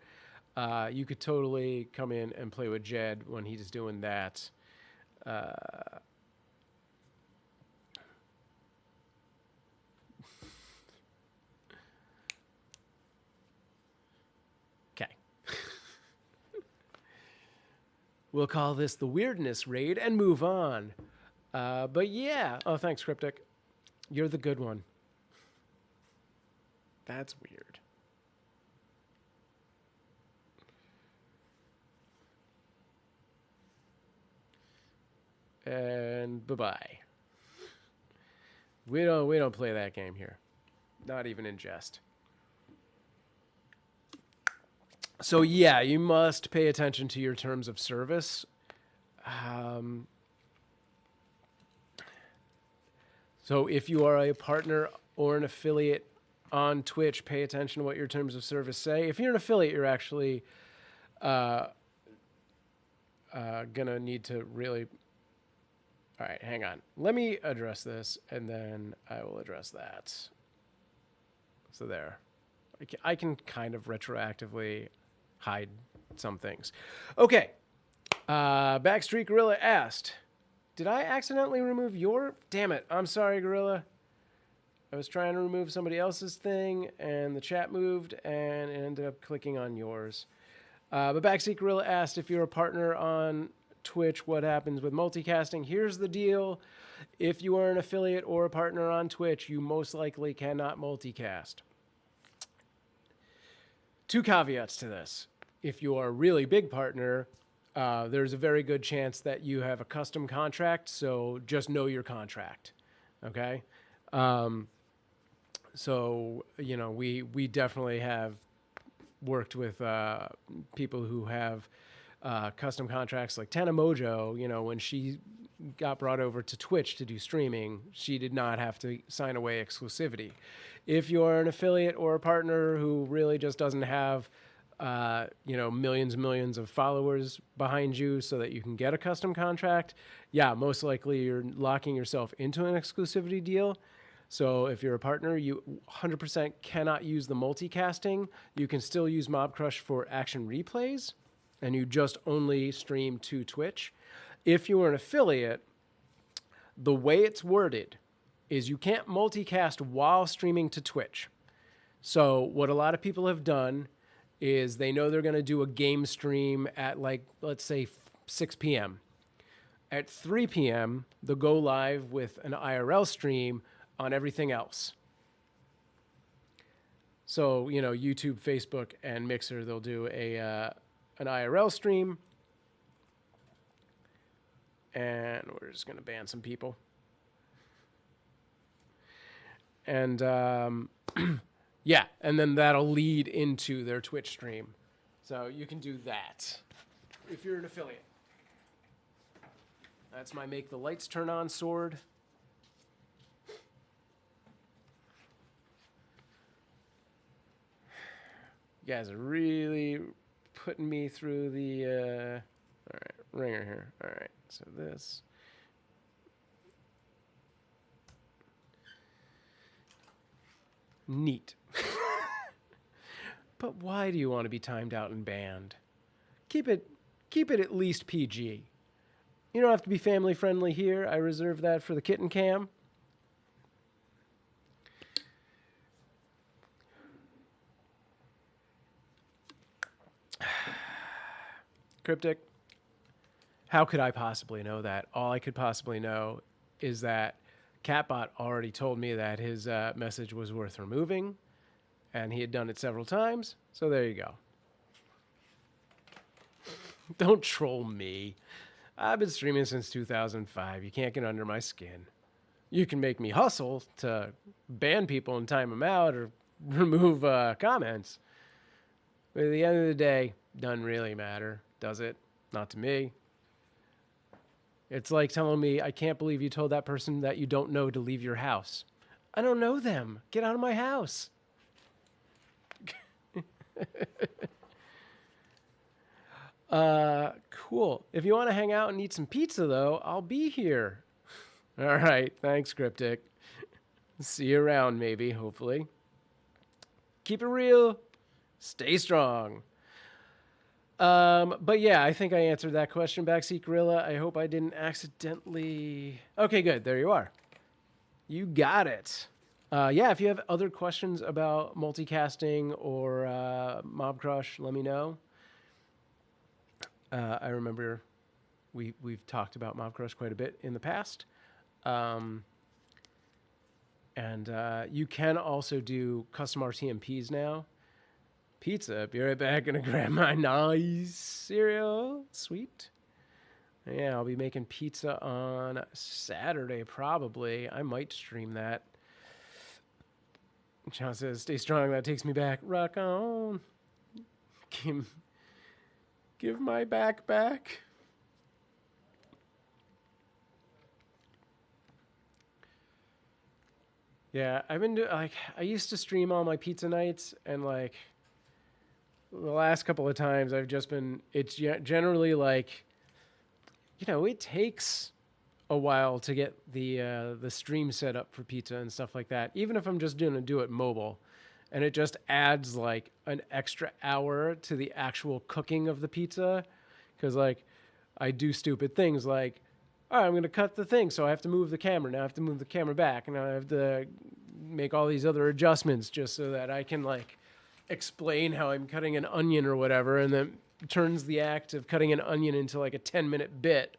You could totally come in and play with Jed when he's doing that. We'll call this the weirdness raid and move on. But yeah. Oh, thanks, Cryptic. You're the good one. That's weird. And bye-bye. We don't play that game here. Not even in jest. So yeah, you must pay attention to your terms of service. So if you are a partner or an affiliate on Twitch, pay attention to what your terms of service say. If you're an affiliate, you're actually gonna need to really... All right, hang on. Let me address this, and then I will address that. So there. I can kind of retroactively hide some things. Okay. Backstreet Gorilla asked, did I accidentally remove your... Damn it. I'm sorry, Gorilla. I was trying to remove somebody else's thing, and the chat moved, and it ended up clicking on yours. But Backstreet Gorilla asked if you're a partner on Twitch, what happens with multicasting? Here's the deal. If you are an affiliate or a partner on Twitch, you most likely cannot multicast. Two caveats to this. If you are a really big partner, there's a very good chance that you have a custom contract, so just know your contract, okay? So, you know, we definitely have worked with people who have custom contracts, like Tana Mojo. You know, when she got brought over to Twitch to do streaming, she did not have to sign away exclusivity. If you're an affiliate or a partner who really just doesn't have, you know, millions and millions of followers behind you so that you can get a custom contract, yeah, most likely you're locking yourself into an exclusivity deal. So if you're a partner, you 100% cannot use the multicasting. You can still use Mobcrush for action replays, and you just only stream to Twitch. If you are an affiliate, the way it's worded is you can't multicast while streaming to Twitch. So what a lot of people have done is they know they're going to do a game stream at, like, let's say 6 p.m. At 3 p.m., they'll go live with an IRL stream on everything else. So, you know, YouTube, Facebook, and Mixer, they'll do an IRL stream. And we're just going to ban some people. And, yeah, and then that'll lead into their Twitch stream. So you can do that if you're an affiliate. That's my make the lights turn on sword. You guys are really putting me through the all right, ringer here. All right, so this. Neat. But why do you want to be timed out and banned? Keep it at least PG. You don't have to be family friendly here. I reserve that for the kitten cam. Cryptic. How could I possibly know that? All I could possibly know is that Catbot already told me that his message was worth removing, and he had done it several times. So there you go. Don't troll me. I've been streaming since 2005. You can't get under my skin. You can make me hustle to ban people and time them out or remove comments. But at the end of the day, doesn't really matter, does it? Not to me. It's like telling me, I can't believe you told that person that you don't know to leave your house. I don't know them. Get out of my house. Cool. If you want to hang out and eat some pizza, though, I'll be here. All right. Thanks, Cryptic. See you around, maybe, hopefully. Keep it real. Stay strong. But yeah, I think I answered that question, Backseat Gorilla. I hope I didn't accidentally... Okay, good. There you are. You got it. Yeah, if you have other questions about multicasting or Mobcrush, let me know. I remember we've talked about Mobcrush quite a bit in the past. And you can also do custom RTMPs now. Pizza. Be right back. Gonna grab my nice cereal. Sweet. Yeah, I'll be making pizza on Saturday, probably. I might stream that. John says, stay strong. That takes me back. Rock on. Give my back back. Yeah, I've been doing, like, I used to stream all my pizza nights, and, like, the last couple of times I've just been, it's generally like, you know, it takes a while to get the stream set up for pizza and stuff like that, even if I'm just going to do it mobile. And it just adds like an extra hour to the actual cooking of the pizza. Because like I do stupid things like, all right, I'm going to cut the thing, so I have to move the camera. Now I have to move the camera back. And now I have to make all these other adjustments just so that I can like explain how I'm cutting an onion or whatever, and then turns the act of cutting an onion into like a 10-minute bit.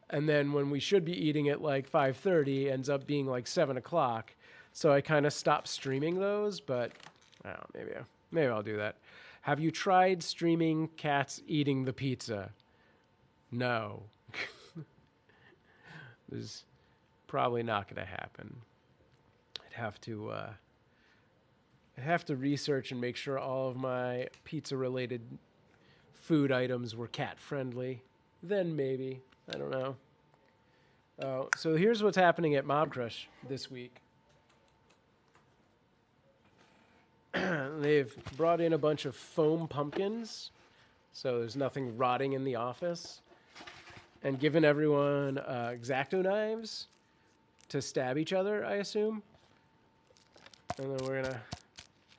And then when we should be eating at like 5:30, ends up being like 7 o'clock. So I kind of stopped streaming those, but I don't know, maybe I'll do that. Have you tried streaming cats eating the pizza? No. This is probably not going to happen. I'd have to research and make sure all of my pizza-related food items were cat-friendly. Then maybe. I don't know. So here's what's happening at Mobcrush this week. They've brought in a bunch of foam pumpkins, so there's nothing rotting in the office, and given everyone X-Acto knives to stab each other, I assume. And then we're gonna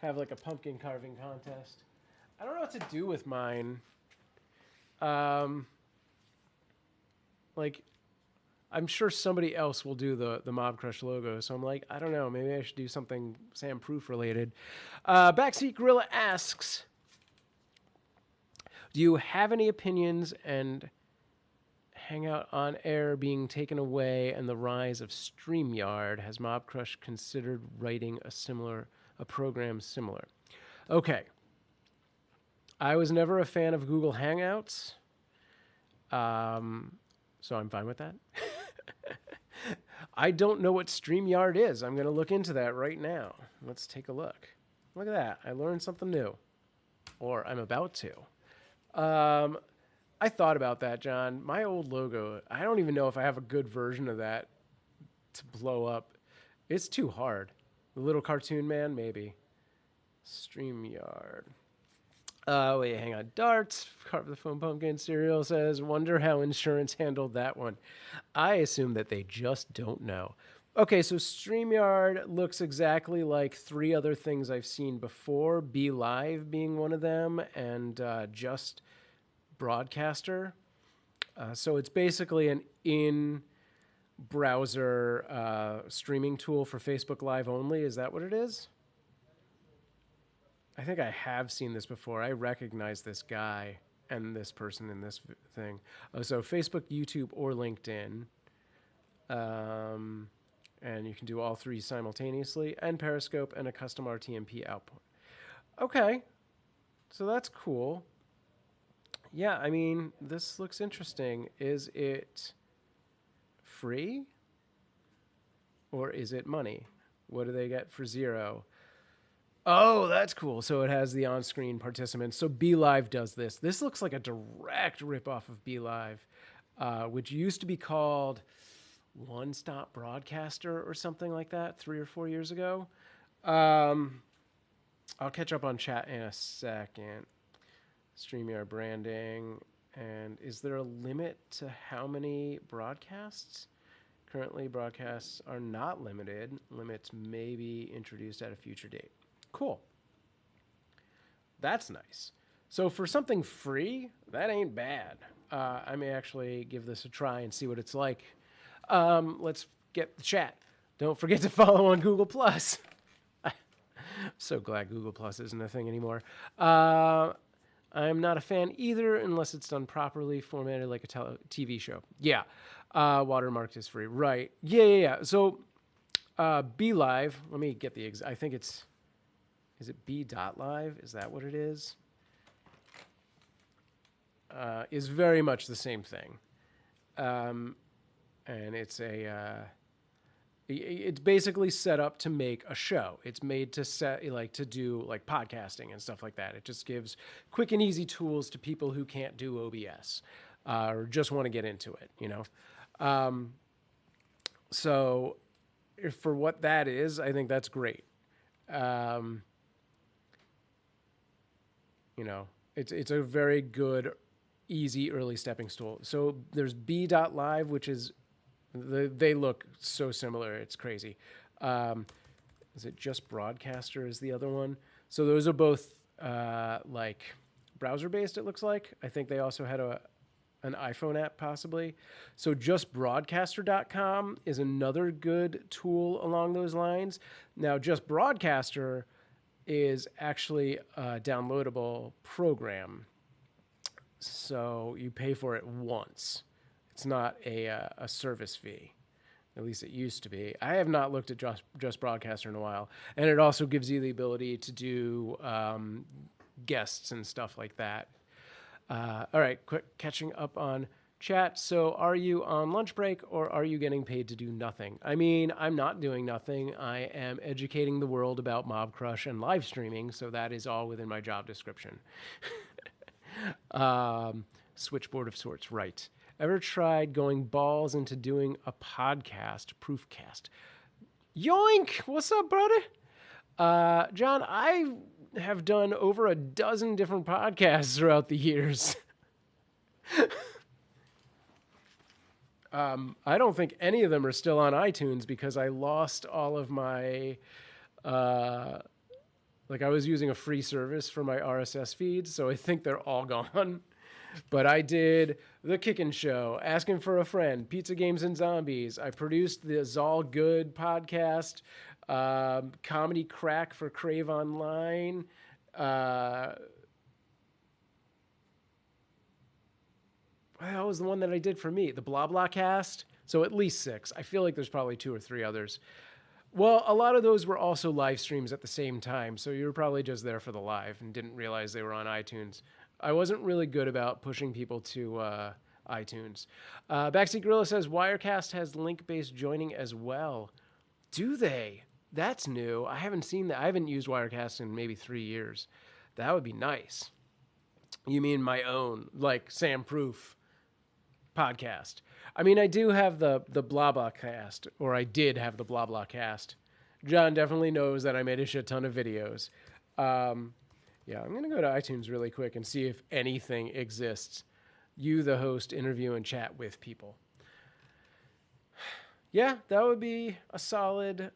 have like a pumpkin carving contest. I don't know what to do with mine. Like, I'm sure somebody else will do the Mobcrush logo, so I'm like, I don't know, maybe I should do something Sam Proof related. Backseat Gorilla asks, do you have any opinions and Hangout on Air being taken away and the rise of StreamYard? Has Mobcrush considered writing a program similar? Okay. I was never a fan of Google Hangouts. So I'm fine with that. I don't know what StreamYard is. I'm going to look into that right now. Let's take a look. Look at that. I learned something new. Or I'm about to. I thought about that, John. My old logo, I don't even know if I have a good version of that to blow up. It's too hard. The little cartoon man, maybe. StreamYard. Wait, hang on. Darts, Carve the Foam Pumpkin Cereal says, wonder how insurance handled that one. I assume that they just don't know. Okay, so StreamYard looks exactly like three other things I've seen before, Be Live being one of them, and Just Broadcaster. So it's basically an in-browser streaming tool for Facebook Live only. Is that what it is? I think I have seen this before. I recognize this guy and this person in this thing. Oh, so Facebook, YouTube, or LinkedIn. And you can do all three simultaneously, and Periscope and a custom RTMP output. Okay, so that's cool. Yeah, I mean, this looks interesting. Is it free or is it money? What do they get for $0? Oh, that's cool. So it has the on-screen participants. So Be Live does this. This looks like a direct ripoff of Be Live, which used to be called One Stop Broadcaster or something like that 3 or 4 years ago. I'll catch up on chat in a second. StreamYard branding. And is there a limit to how many broadcasts? Currently, broadcasts are not limited. Limits may be introduced at a future date. Cool. That's nice. So for something free, that ain't bad. I may actually give this a try and see what it's like. Let's get the chat. Don't forget to follow on Google+. I'm so glad Google+ isn't a thing anymore. I'm not a fan either unless it's done properly, formatted like a TV show. Yeah. Watermarked is free. Right. Yeah. So Be Live, let me get the I think it's... Is it B.live? Is that what it is? Is very much the same thing. And it's it's basically set up to make a show. It's made to to do like podcasting and stuff like that. It just gives quick and easy tools to people who can't do OBS or just want to get into it, you know? So for what that is, I think that's great. You know, it's a very good, easy early stepping stool. So there's B.live, which is, they look so similar. It's crazy. Is it Just Broadcaster is the other one? So those are both like browser-based, it looks like. I think they also had an iPhone app possibly. So justbroadcaster.com is another good tool along those lines. Now, Just Broadcaster is actually a downloadable program. So you pay for it once. It's not a service fee. At least it used to be. I have not looked at Just Broadcaster in a while. And it also gives you the ability to do guests and stuff like that. All right, quick catching up on chat. So are you on lunch break or are you getting paid to do nothing? I mean, I'm not doing nothing. I am educating the world about Mobcrush and live streaming, so that is all within my job description. Switchboard of sorts, right. Ever tried going balls into doing a podcast, Proofcast? Yoink! What's up, brother? John, I have done over a dozen different podcasts throughout the years. I don't think any of them are still on iTunes because I lost all of my, like I was using a free service for my RSS feeds, so I think they're all gone. But I did The Kickin' Show, Asking for a Friend, Pizza Games and Zombies. I produced the Zall Good podcast, Comedy Crack for Crave Online. That was the one that I did for me, the Blah Blah Cast. So at least 6. I feel like there's probably 2 or 3 others. Well, a lot of those were also live streams at the same time, so you were probably just there for the live and didn't realize they were on iTunes. I wasn't really good about pushing people to iTunes. Backseat Gorilla says Wirecast has link-based joining as well. Do they? That's new. I haven't seen that. I haven't used Wirecast in maybe 3 years. That would be nice. You mean my own, like Sam Proof podcast? I mean, I do have the Blah Blah Cast, or I did have the Blah Blah Cast. John definitely knows that I made a shit ton of videos. Yeah, I'm going to go to iTunes really quick and see if anything exists. You, the host, interview and chat with people. Yeah, that would be a solid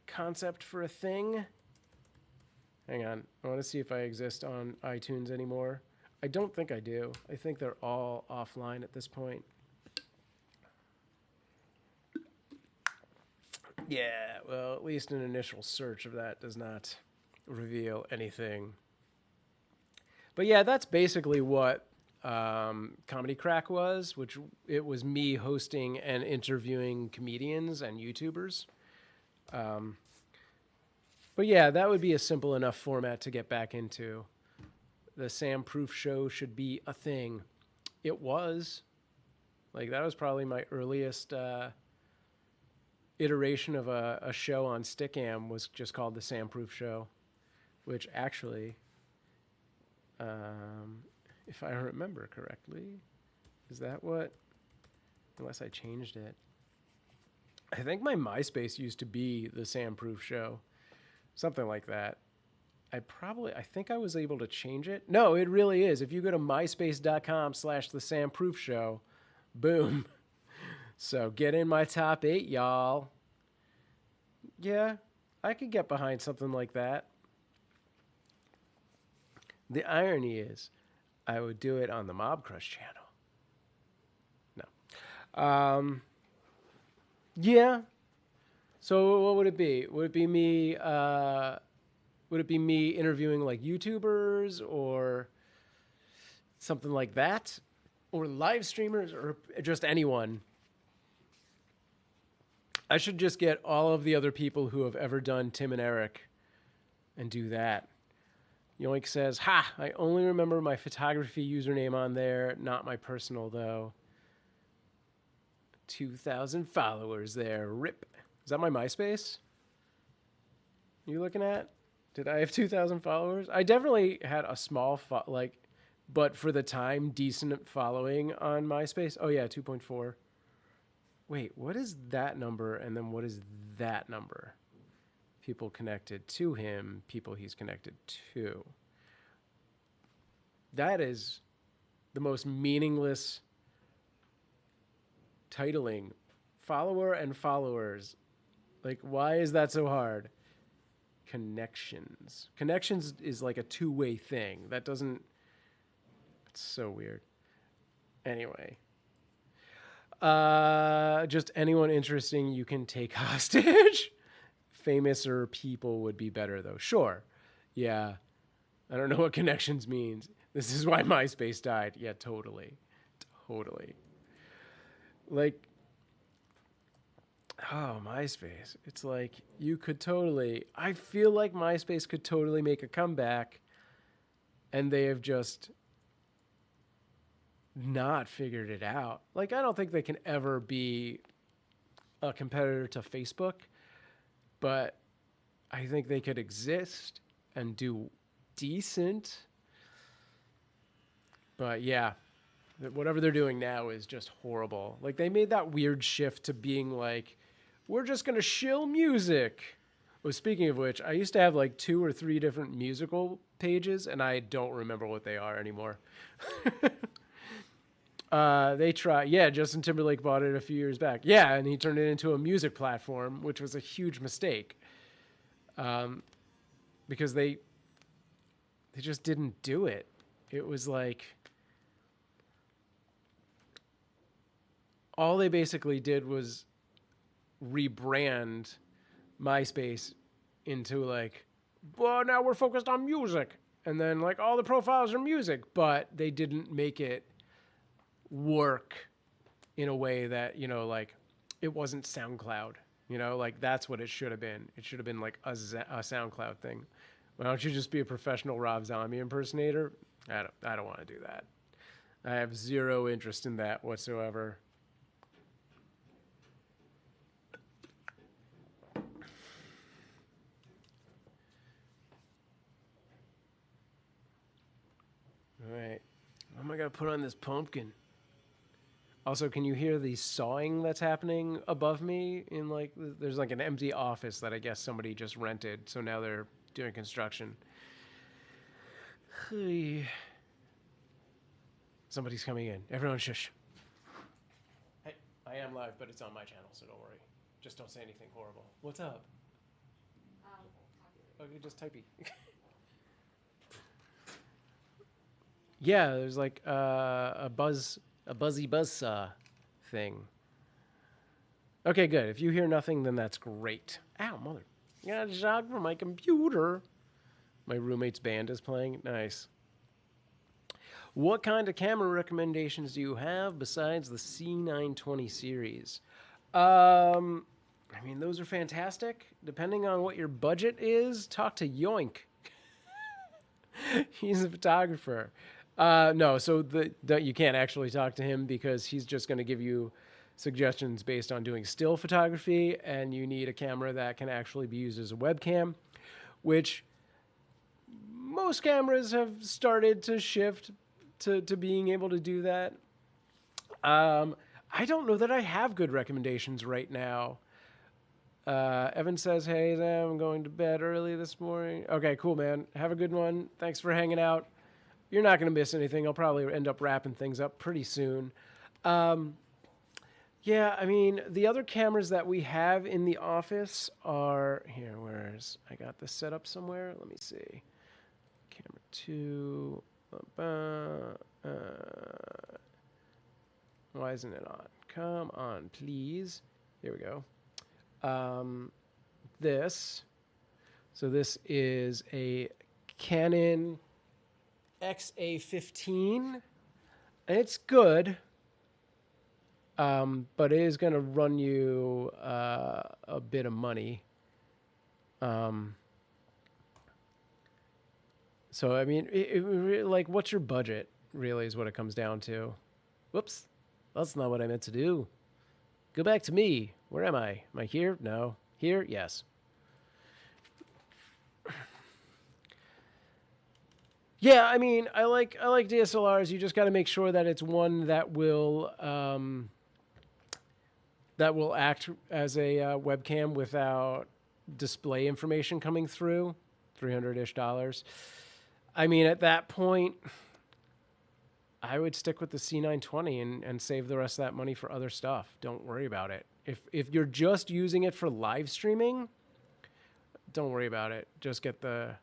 concept for a thing. Hang on. I want to see if I exist on iTunes anymore. I don't think I do. I think they're all offline at this point. Yeah, well, at least an initial search of that does not reveal anything. But yeah, that's basically what Comedy Crack was, which it was me hosting and interviewing comedians and YouTubers. But yeah, that would be a simple enough format to get back into. The Sam Proof show should be a thing. It was. Like, that was probably my earliest iteration of a show on Stickam, was just called the Sam Proof Show, which actually, if I remember correctly, is that what? Unless I changed it. I think my MySpace used to be the Sam Proof Show. Something like that. I think I was able to change it. No, it really is. If you go to myspace.com/the Sam Proof Show, boom. So get in my top 8, y'all. Yeah, I could get behind something like that. The irony is, I would do it on the Mobcrush channel. No. Yeah. So what would it be? Would it be me? Would it be me interviewing like YouTubers or something like that, or live streamers, or just anyone? I should just get all of the other people who have ever done Tim and Eric and do that. Yoink says, "Ha! I only remember my photography username on there, not my personal though. 2,000 followers there. Rip." Is that my MySpace? You looking at? Did I have 2,000 followers? I definitely had a small, but for the time, decent following on MySpace. Oh yeah, 2.4. Wait, what is that number? And then what is that number? People connected to him, people he's connected to. That is the most meaningless titling. Follower and followers. Like, why is that so hard? Connections. Connections is like a two-way thing. That doesn't... It's so weird. Anyway. Just anyone interesting you can take hostage. Famouser people would be better, though. Sure. Yeah. I don't know what connections means. This is why MySpace died. Yeah, totally. Totally. Like... Oh, MySpace. It's like you could totally... I feel like MySpace could totally make a comeback, and they have just not figured it out. Like, I don't think they can ever be a competitor to Facebook, but I think they could exist and do decent. But yeah, whatever they're doing now is just horrible. Like, they made that weird shift to being like, we're just going to shill music. Well, speaking of which, I used to have like 2 or 3 different musical pages, and I don't remember what they are anymore. They try. Yeah, Justin Timberlake bought it a few years back. Yeah, and he turned it into a music platform, which was a huge mistake. Because they just didn't do it. It was like... all they basically did was rebrand MySpace into like, well, now we're focused on music. And then like all the profiles are music, but they didn't make it work in a way that, you know, like it wasn't SoundCloud, you know, like that's what it should have been. It should have been like a SoundCloud thing. Why don't you just be a professional Rob Zombie impersonator? I don't want to do that. I have zero interest in that whatsoever. All right. What am I going to put on this pumpkin? Also, can you hear the sawing that's happening above me? In like, there's like an empty office that I guess somebody just rented, so now they're doing construction. Somebody's coming in. Everyone shush. Hey, I am live, but it's on my channel, so don't worry. Just don't say anything horrible. What's up? Okay, just typey. Yeah, there's like a buzzy buzzsaw thing. Okay, good. If you hear nothing, then that's great. Ow, mother. Got a shot from my computer. My roommate's band is playing. Nice. What kind of camera recommendations do you have besides the C920 series? I mean, those are fantastic. Depending on what your budget is, talk to Yoink. He's a photographer. No, so you can't actually talk to him because he's just going to give you suggestions based on doing still photography, and you need a camera that can actually be used as a webcam, which most cameras have started to shift to being able to do that. I don't know that I have good recommendations right now. Evan says, hey, I'm going to bed early this morning. Okay, cool, man. Have a good one. Thanks for hanging out. You're not going to miss anything. I'll probably end up wrapping things up pretty soon. Yeah, I mean, the other cameras that we have in the office are... Here, I got this set up somewhere. Let me see. Camera 2. Why isn't it on? Come on, please. Here we go. This. So this is a Canon XA15. It's good, but it is going to run you a bit of money. So, I mean, like, what's your budget, really, is what it comes down to. Whoops. That's not what I meant to do. Go back to me. Where am I? Am I here? No. Here? Yes. Yeah, I mean, I like DSLRs. You just got to make sure that it's one that will act as a webcam without display information coming through. $300-ish. I mean, at that point, I would stick with the C920 and save the rest of that money for other stuff. Don't worry about it. If you're just using it for live streaming, don't worry about it. Just keep the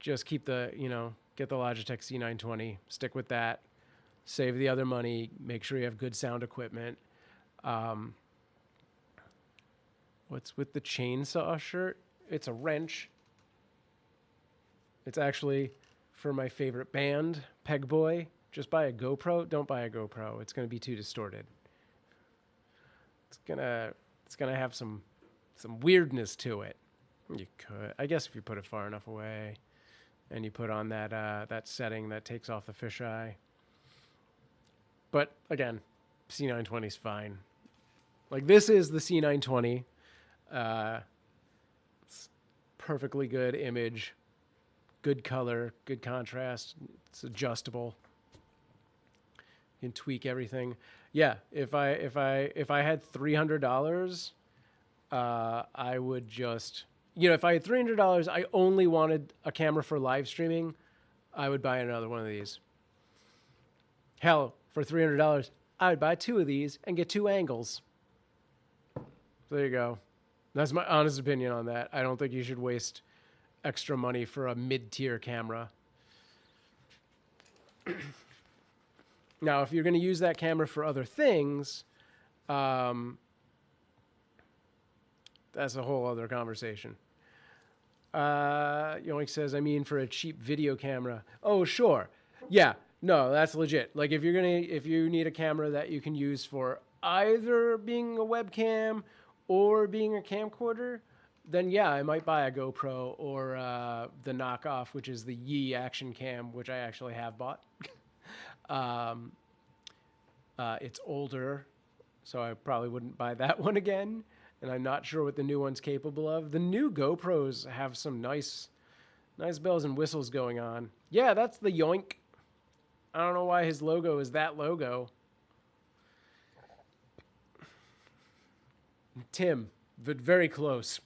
Logitech C920, stick with that, save the other money, make sure you have good sound equipment. What's with the chainsaw shirt? It's a wrench. It's actually for my favorite band, Pegboy. Just buy a GoPro. Don't buy a GoPro. It's going to be too distorted. It's gonna have some weirdness to it. You could, I guess, if you put it far enough away, and you put on that setting that takes off the fisheye. But again, C920 is fine. Like, this is the C920. It's perfectly good image, good color, good contrast. It's adjustable. You can tweak everything. Yeah, if I had $300, I would just, if I had $300, I only wanted a camera for live streaming, I would buy another one of these. Hell, for $300, I would buy 2 of these and get 2 angles. There you go. That's my honest opinion on that. I don't think you should waste extra money for a mid-tier camera. Now, if you're going to use that camera for other things, that's a whole other conversation. Yoink says, I mean, for a cheap video camera. Oh, sure. Yeah, no, that's legit. Like, if you need a camera that you can use for either being a webcam or being a camcorder, then yeah, I might buy a GoPro or the knockoff, which is the Yi Action Cam, which I actually have bought. It's older, so I probably wouldn't buy that one again, and I'm not sure what the new one's capable of. The new GoPros have some nice bells and whistles going on. Yeah, that's the Yoink. I don't know why his logo is that logo. Tim, but very close.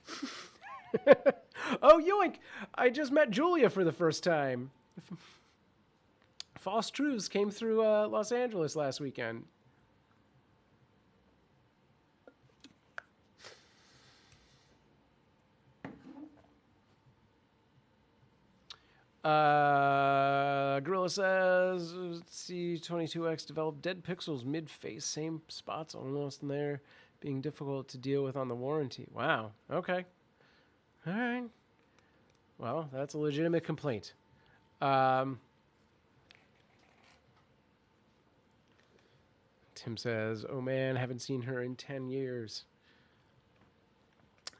Oh, yoink! I just met Julia for the first time. False Truths came through Los Angeles last weekend. Gorilla says C22X developed dead pixels mid-face, same spots almost in there, being difficult to deal with on the warranty. Wow. Okay. All right. Well, that's a legitimate complaint. Tim says, "Oh man, haven't seen her in 10 years."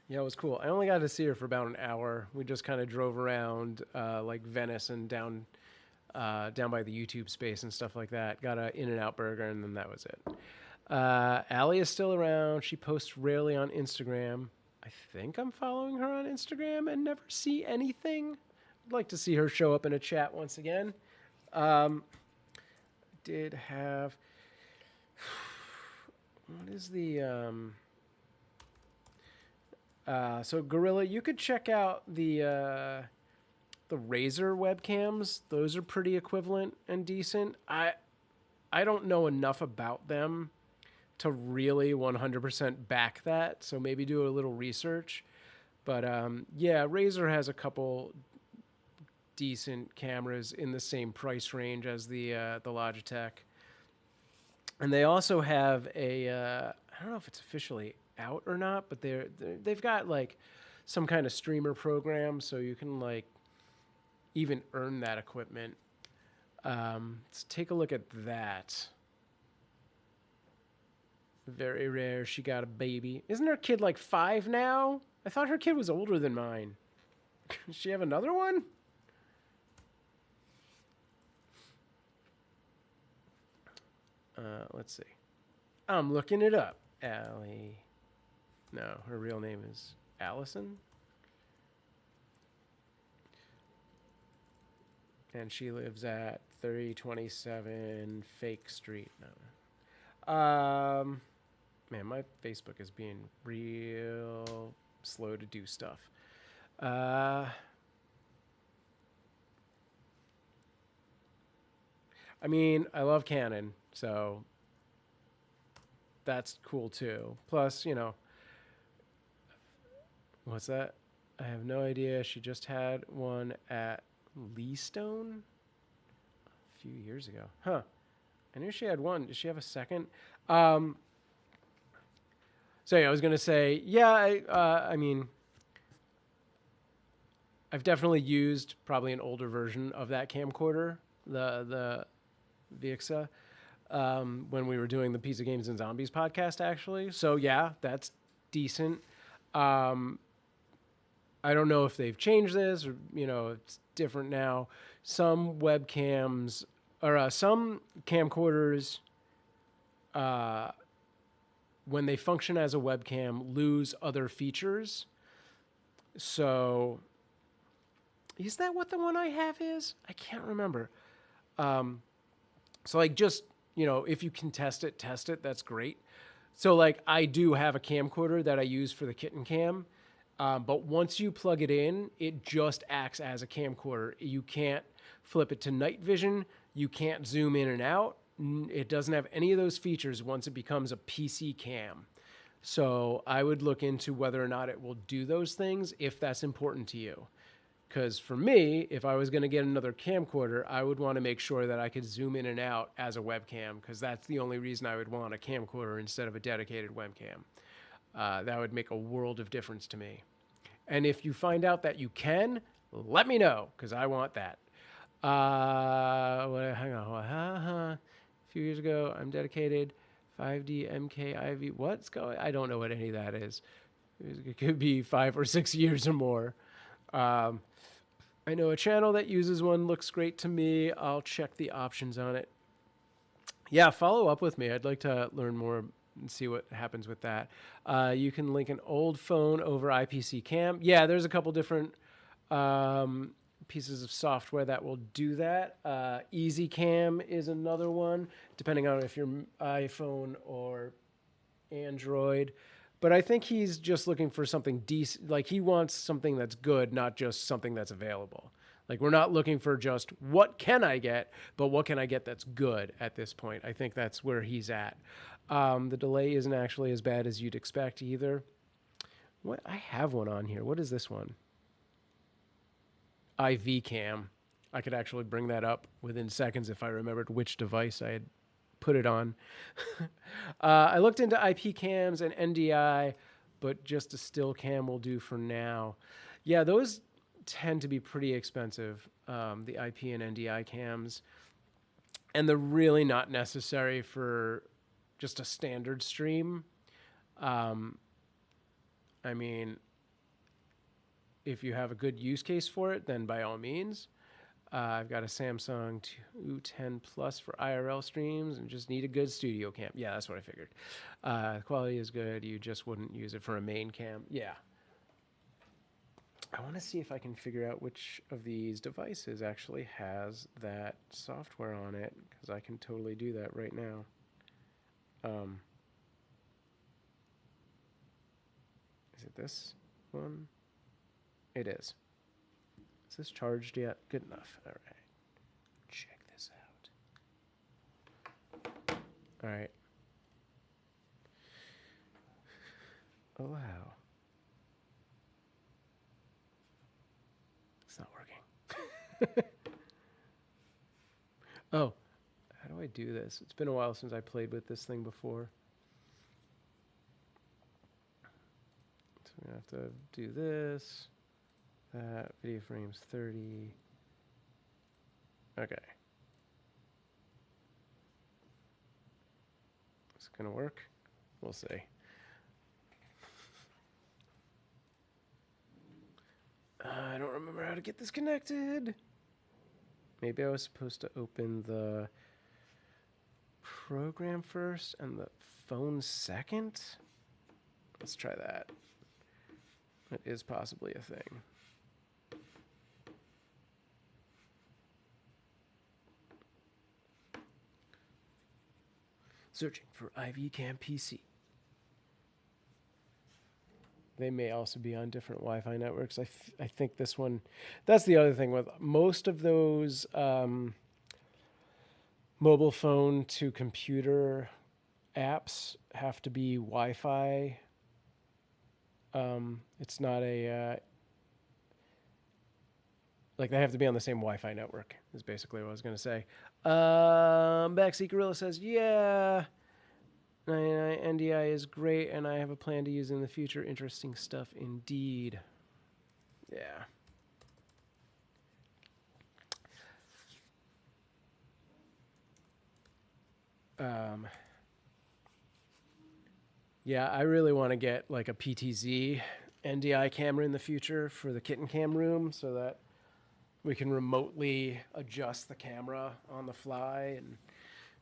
Yeah, it was cool. I only got to see her for about an hour. We just kind of drove around like Venice and down by the YouTube space and stuff like that. Got a In-N-Out burger, and then that was it. Allie is still around. She posts rarely on Instagram. I think I'm following her on Instagram and never see anything. I'd like to see her show up in a chat once again. Did have... What is the... So Gorilla, you could check out the Razer webcams. Those are pretty equivalent and decent. I don't know enough about them to really 100% back that, so maybe do a little research. But yeah, Razer has a couple decent cameras in the same price range as the Logitech, and they also have a I don't know if it's officially out or not, but they've got like some kind of streamer program, so you can like even earn that equipment. Let's take a look at that. Very rare. She got a baby. Isn't her kid like 5 now? I thought her kid was older than mine. Does she have another one? Let's see. I'm looking it up. Allie. No, her real name is Allison. And she lives at 3027 Fake Street. No. Man, my Facebook is being real slow to do stuff. I mean, I love Canon, so that's cool too. Plus, you know, what's that? I have no idea. She just had one at Leastone a few years ago. Huh. I knew she had one. Does she have a second? So yeah, I was going to say, yeah, I mean, I've definitely used probably an older version of that camcorder, the Vixa, when we were doing the Pizza Games and Zombies podcast, actually. So yeah, that's decent. I don't know if they've changed this or, you know, it's different now. Some webcams or some camcorders, when they function as a webcam, lose other features. So is that what the one I have is? I can't remember. So like just, you know, if you can test it, that's great. So like I do have a camcorder that I use for the kitten cam. But once you plug it in, it just acts as a camcorder. You can't flip it to night vision. You can't zoom in and out. It doesn't have any of those features once it becomes a PC cam. So I would look into whether or not it will do those things if that's important to you. Because for me, if I was going to get another camcorder, I would want to make sure that I could zoom in and out as a webcam, because that's the only reason I would want a camcorder instead of a dedicated webcam. That would make a world of difference to me. And if you find out that you can, let me know, because I want that. Hang on. A few years ago, I'm dedicated 5D MKIV. What's going? I don't know what any of that is. It could be 5 or 6 years or more. I know a channel that uses one, looks great to me. I'll check the options on it. Yeah, follow up with me. I'd like to learn more and see what happens with that. You can link an old phone over IPC cam. Yeah, there's a couple different pieces of software that will do that. EasyCam is another one, depending on if you're iPhone or Android. But I think he's just looking for something decent. Like he wants something that's good, not just something that's available. Like we're not looking for just what can I get, but what can I get that's good at this point. I think that's where he's at. The delay isn't actually as bad as you'd expect either. What I have one on here. What is this one? IV cam. I could actually bring that up within seconds if I remembered which device I had put it on. I looked into IP cams and NDI, but just a still cam will do for now. Yeah, those tend to be pretty expensive, the IP and NDI cams. And they're really not necessary for just a standard stream. I mean, if you have a good use case for it, then by all means. I've got a Samsung 210 Plus for IRL streams and just need a good studio cam. Yeah, that's what I figured. The quality is good. You just wouldn't use it for a main cam. Yeah. I want to see if I can figure out which of these devices actually has that software on it, because I can totally do that right now. Is it this one? It is. Is this charged yet? Good enough. All right. Check this out. All right. Allow. It's not working. Oh, how do I do this? It's been a while since I played with this thing before. So I'm going to have to do this. That video frames 30. Okay. Is it gonna work? We'll see. I don't remember how to get this connected. Maybe I was supposed to open the program first and the phone second. Let's try that. That is possibly a thing. Searching for IV Cam PC. They may also be on different Wi-Fi networks. I think this one, that's the other thing with most of those mobile phone to computer apps have to be Wi-Fi. It's not a, like they have to be on the same Wi-Fi network is basically what I was going to say. Backseat Gorilla says, yeah, NDI is great, and I have a plan to use it in the future. Interesting stuff indeed. Yeah. Yeah, I really want to get like a PTZ NDI camera in the future for the kitten cam room so that we can remotely adjust the camera on the fly and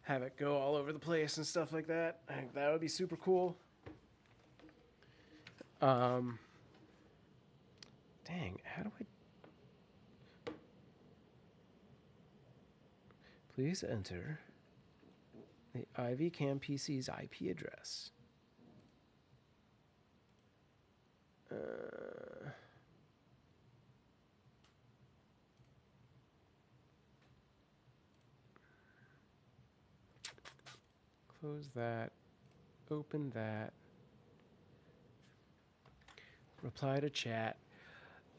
have it go all over the place and stuff like that. I think that would be super cool. Dang, how do I... Please enter the IV Cam PC's IP address. Close that. Open that. Reply to chat.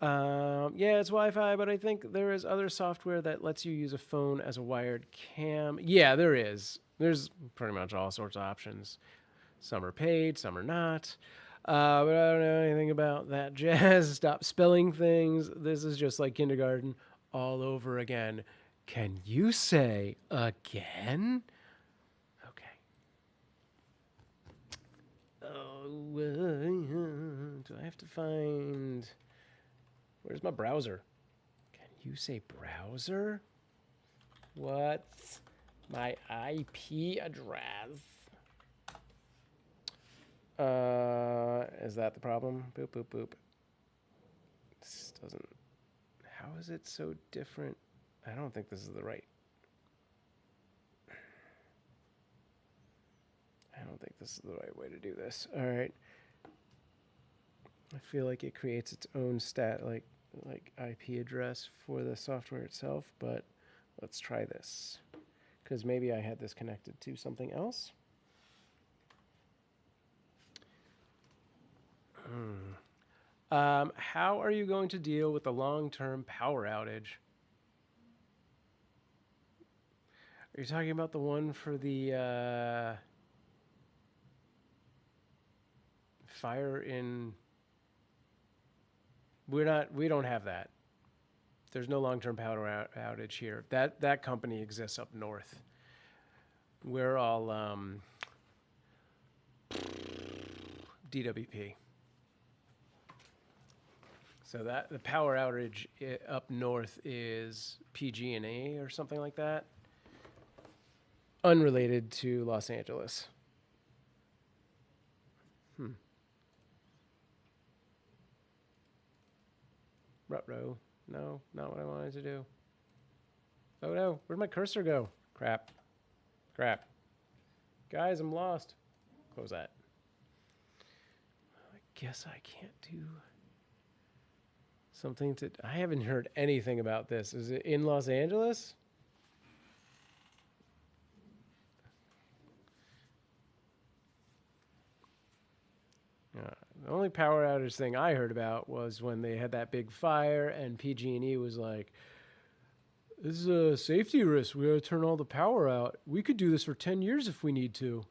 Yeah, it's Wi-Fi, but I think there is other software that lets you use a phone as a wired cam. Yeah, there is. There's pretty much all sorts of options. Some are paid, some are not. But I don't know anything about that jazz. Stop spelling things. This is just like kindergarten all over again. Can you say again? Okay. Oh, do I have to find... Where's my browser? Can you say browser? What's my IP address? Is that the problem? Boop, boop, boop. This doesn't... How is it so different? I don't think this is the right... I don't think this is the right way to do this. All right. I feel like it creates its own like IP address for the software itself, but let's try this. Because maybe I had this connected to something else. How are you going to deal with the long-term power outage? Are you talking about the one for the fire in... We don't have that. There's no long-term power outage here. That company exists up north. We're all DWP. So that the power outage up north is PG&E or something like that. Unrelated to Los Angeles. Ruh-roh. No, not what I wanted to do. Oh no, where'd my cursor go? Crap. Crap. Guys, I'm lost. Close that. I guess I can't do something to... I haven't heard anything about this. Is it in Los Angeles? The only power outage thing I heard about was when they had that big fire and PG&E was like, this is a safety risk. We gotta turn all the power out. We could do this for 10 years if we need to.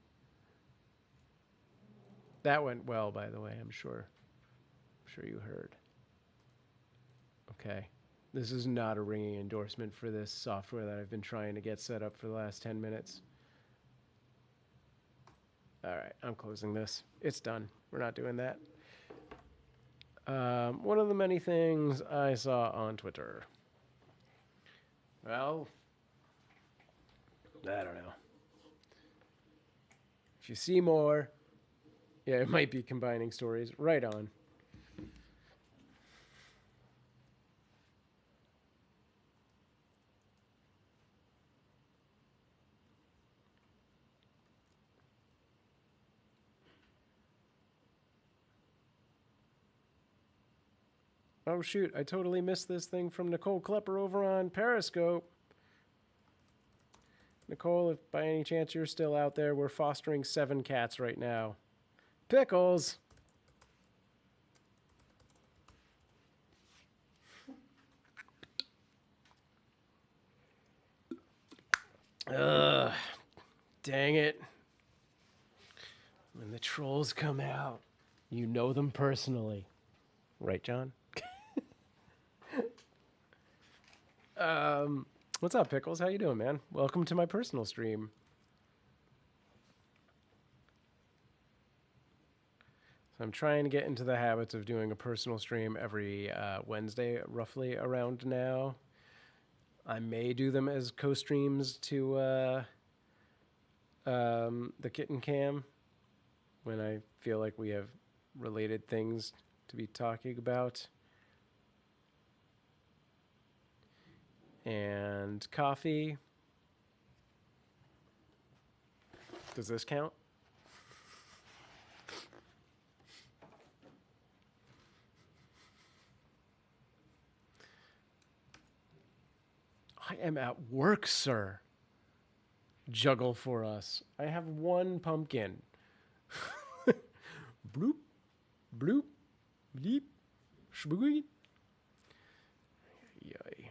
That went well, by the way, I'm sure. I'm sure you heard. Okay. This is not a ringing endorsement for this software that I've been trying to get set up for the last 10 minutes. All right, I'm closing this. It's done. We're not doing that. One of the many things I saw on Twitter. Well, I don't know. If you see more, yeah, it might be combining stories. Right on. Oh, shoot. I totally missed this thing from Nicole Klepper over on Periscope. Nicole, if by any chance you're still out there, we're fostering 7 cats right now. Pickles! Ugh. Dang it. When the trolls come out, you know them personally. Right, John? What's up, Pickles? How you doing, man? Welcome to my personal stream. So I'm trying to get into the habits of doing a personal stream every Wednesday, roughly around now. I may do them as co-streams to the Kitten Cam when I feel like we have related things to be talking about. And coffee. Does this count? I am at work, sir. Juggle for us. I have 1 pumpkin. Bloop, bloop, bleep, shbooey. Yay.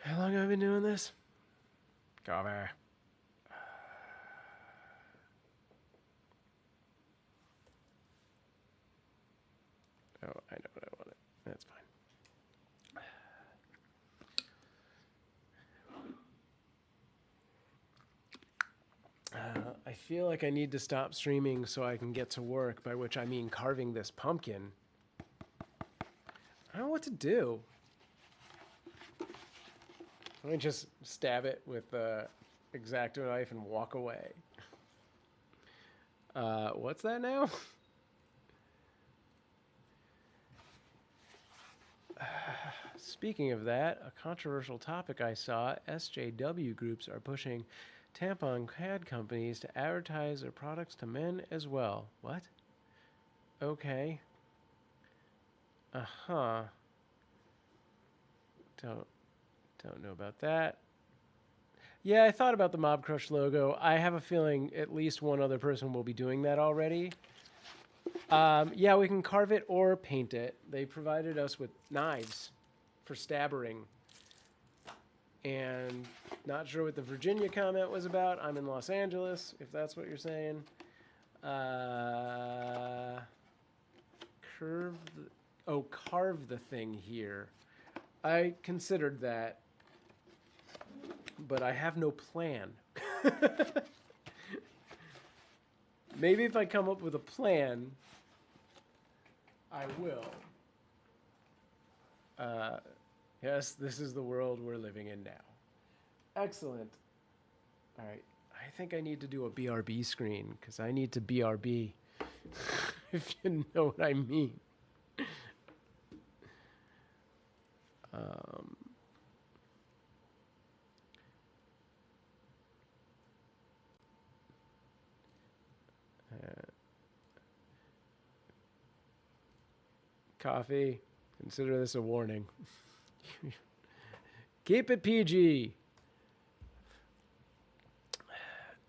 How long have I been doing this? Coffee. Oh, I know what I wanted. That's fine. I feel like I need to stop streaming so I can get to work, by which I mean carving this pumpkin. I don't know what to do. Let me just stab it with the X-Acto knife and walk away. What's that now? Speaking of that, a controversial topic I saw, SJW groups are pushing tampon pad companies to advertise their products to men as well. What? Okay. Uh-huh. Don't know about that. Yeah, I thought about the Mobcrush logo. I have a feeling at least one other person will be doing that already. Yeah, we can carve it or paint it. They provided us with knives for stabbering. And not sure what the Virginia comment was about. I'm in Los Angeles, if that's what you're saying. Carve the thing here. I considered that, but I have no plan. Maybe if I come up with a plan, I will. Yes, this is the world we're living in now. Excellent. All right. I think I need to do a BRB screen because I need to BRB, if you know what I mean. Coffee, consider this a warning. Keep it PG.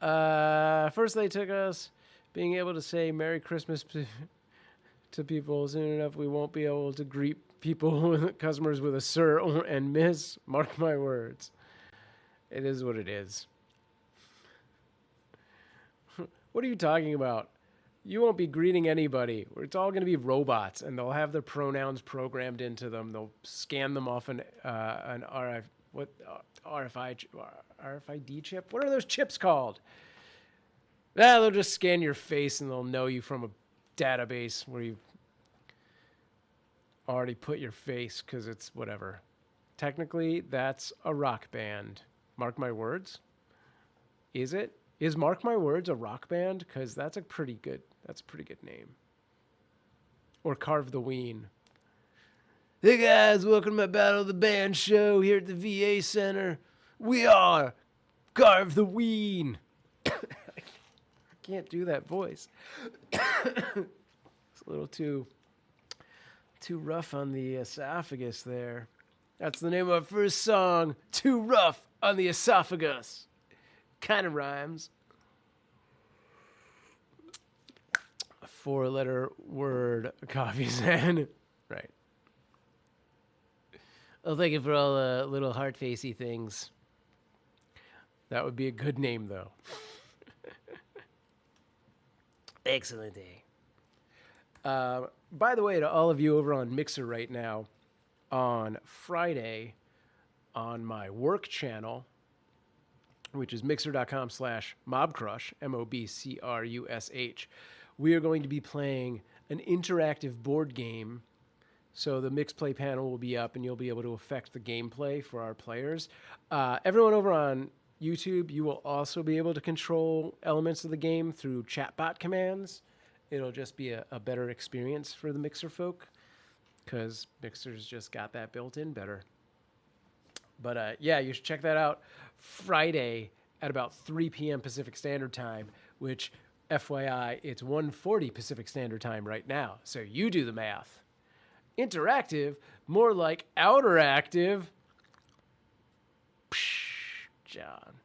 First they took us being able to say Merry Christmas to people soon enough. We won't be able to greet people, customers with a sir and miss. Mark my words. It is what it is. What are you talking about? You won't be greeting anybody. It's all going to be robots, and they'll have their pronouns programmed into them. They'll scan them off an RFID chip. What are those chips called? They'll just scan your face, and they'll know you from a database where you've already put your face because it's whatever. Technically, that's a rock band. Mark my words. Is it? Is Mark My Words a rock band? Because that's a pretty good name. Or Carve the Ween. Hey guys, welcome to my Battle of the Band show here at the VA Center. We are Carve the Ween. I can't do that voice. It's a little too rough on the esophagus there. That's the name of our first song, Too Rough on the Esophagus. Kind of rhymes. A 4-letter word, coffee Zen. Right. Oh, thank you for all the little heart-facey things. That would be a good name, though. Excellent day. By the way, to all of you over on Mixer right now, on Friday, on my work channel, which is mixer.com/mobcrush, MOBCRUSH. We are going to be playing an interactive board game. So the mixed play panel will be up, and you'll be able to affect the gameplay for our players. Everyone over on YouTube, you will also be able to control elements of the game through chatbot commands. It'll just be a better experience for the Mixer folk, because Mixer's just got that built in better. But yeah, you should check that out Friday at about 3 p.m. Pacific Standard Time, which, FYI, it's 1:40 Pacific Standard Time right now. So you do the math. Interactive, more like outer active. Psh, John.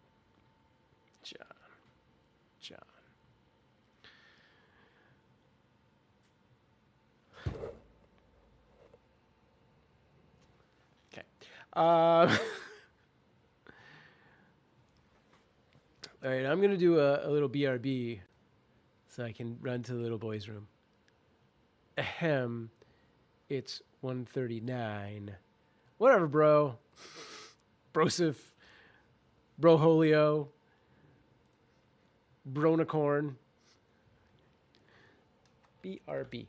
Okay. All right, I'm going to do a little BRB so I can run to the little boy's room. Ahem. It's 1:39. Whatever, bro. Brosif. Broholio. Bronicorn. BRB.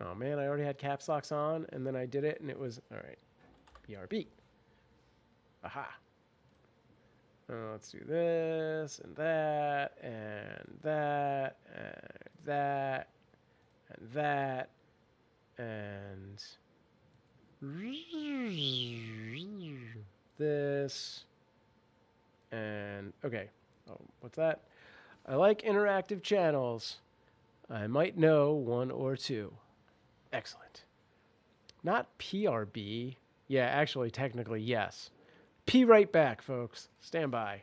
Oh, man, I already had caps locks on, and then I did it, and it was... All right. BRB. Aha. Let's do this, and that, and that, and that, and that, and this, and okay. Oh, what's that? I like interactive channels. I might know one or two. Excellent. Not PRB. Yeah, actually, technically, yes. P right back, folks. Stand by.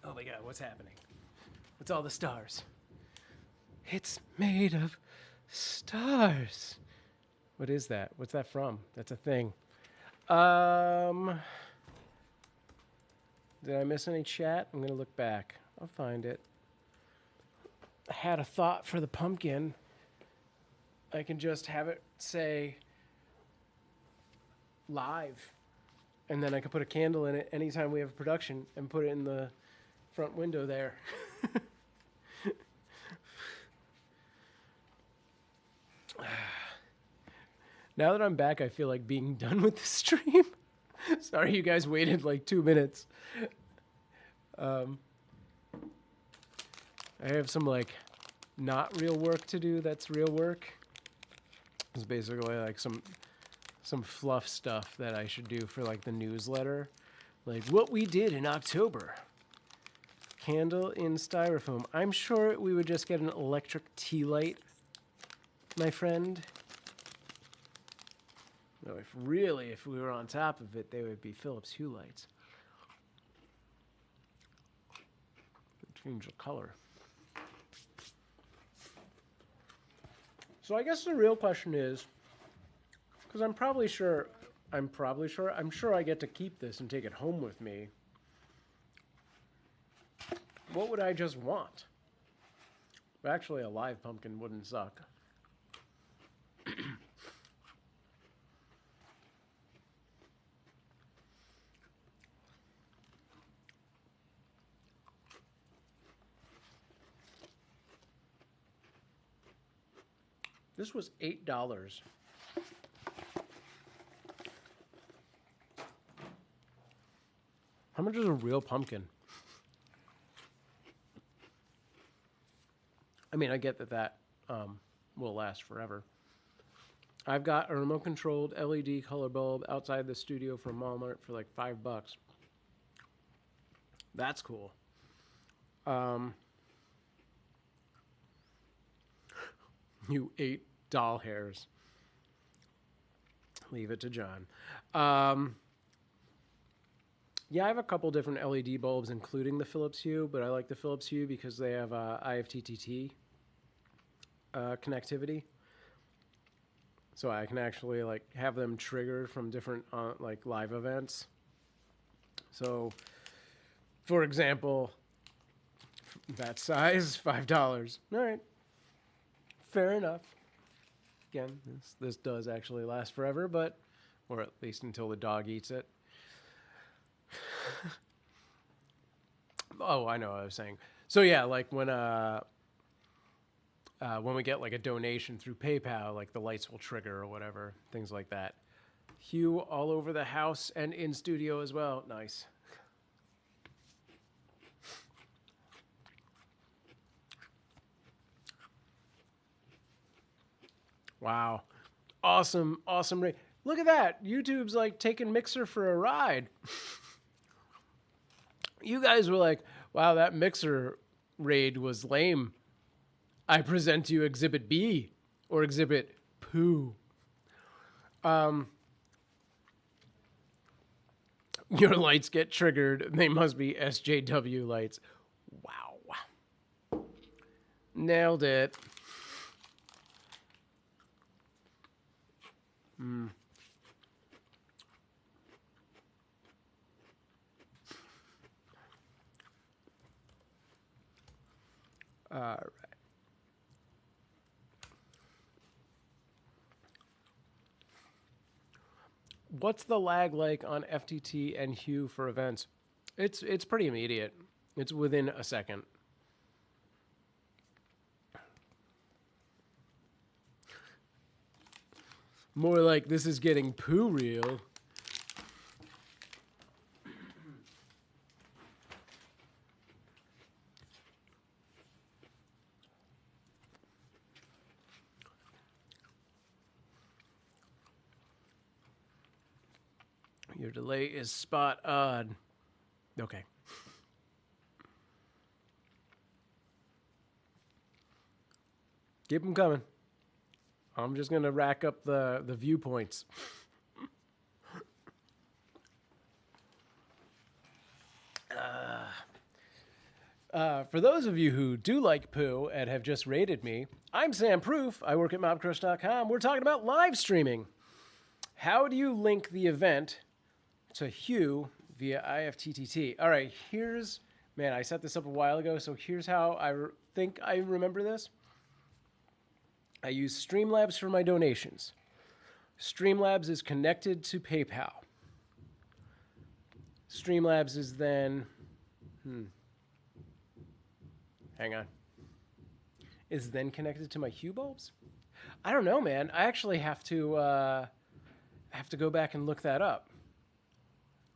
Oh my god, what's happening? What's all the stars? It's made of stars. What is that? What's that from? That's a thing. Did I miss any chat? I'm going to look back. I'll find it. I had a thought for the pumpkin. I can just have it say live. And then I can put a candle in it anytime we have a production and put it in the front window there. Now that I'm back, I feel like being done with the stream. Sorry you guys waited like 2 minutes. I have some like not real work to do that's real work. It's basically like some fluff stuff that I should do for like the newsletter. Like what we did in October. Candle in styrofoam. I'm sure we would just get an electric tea light, my friend. No, if we were on top of it, they would be Philips Hue lights. Change the color. So I guess the real question is, because I'm sure I get to keep this and take it home with me. What would I just want? Actually, a live pumpkin wouldn't suck. This was $8. How much is a real pumpkin? I mean, I get that will last forever. I've got a remote-controlled LED color bulb outside the studio from Walmart for like $5. That's cool. You ate doll hairs. Leave it to John. Yeah, I have a couple different LED bulbs, including the Philips Hue, but I like the Philips Hue because they have IFTTT connectivity. So I can actually like have them triggered from different like live events. So, for example, that size, $5. All right, fair enough. Again, this does actually last forever, but or at least until the dog eats it. Oh, I know what I was saying. So yeah, like when we get like a donation through PayPal, like the lights will trigger or whatever, things like that. Hue all over the house and in studio as well. Nice. Wow. Awesome, awesome. Look at that. YouTube's like taking Mixer for a ride. You guys were like, wow, that Mixer raid was lame. I present to you Exhibit B or Exhibit Poo. Your lights get triggered. They must be SJW lights. Wow. Nailed it. All right. What's the lag like on FTT and Hue for events? It's pretty immediate. It's within a second. More like this is getting poo real. Your delay is spot on. Okay. Keep them coming. I'm just going to rack up the viewpoints. For those of you who do like poo and have just rated me, I'm Sam Proof. I work at Mobcrush.com. We're talking about live streaming. How do you link the event to Hue via IFTTT? All right, here's... Man, I set this up a while ago, so here's how I think I remember this. I use Streamlabs for my donations. Streamlabs is connected to PayPal. Streamlabs is then... Hang on. Is then connected to my Hue bulbs? I don't know, man. I actually have to go back and look that up.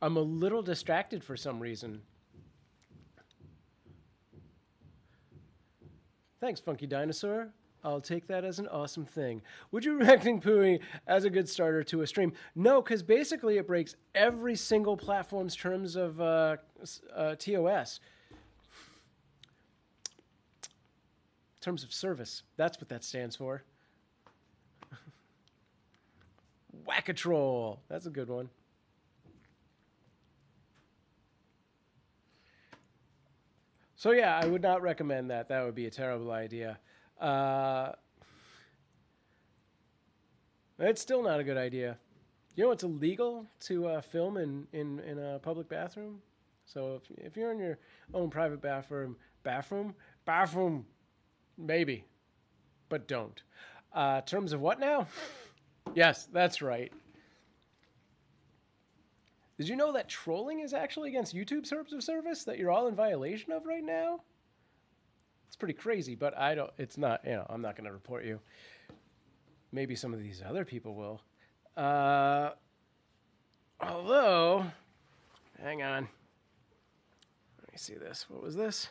I'm a little distracted for some reason. Thanks, Funky Dinosaur. I'll take that as an awesome thing. Would you recommend pooing as a good starter to a stream? No, because basically it breaks every single platform's terms of TOS. Terms of service. That's what that stands for. Whack-a-troll. That's a good one. So yeah, I would not recommend that. That would be a terrible idea. It's still not a good idea. You know it's illegal to film in a public bathroom? So if you're in your own private bathroom, maybe, but don't. Terms of what now? Yes, that's right. Did you know that trolling is actually against YouTube's terms of service that you're all in violation of right now? It's pretty crazy, but it's not, I'm not going to report you. Maybe some of these other people will. Although, hang on. Let me see this. What was this?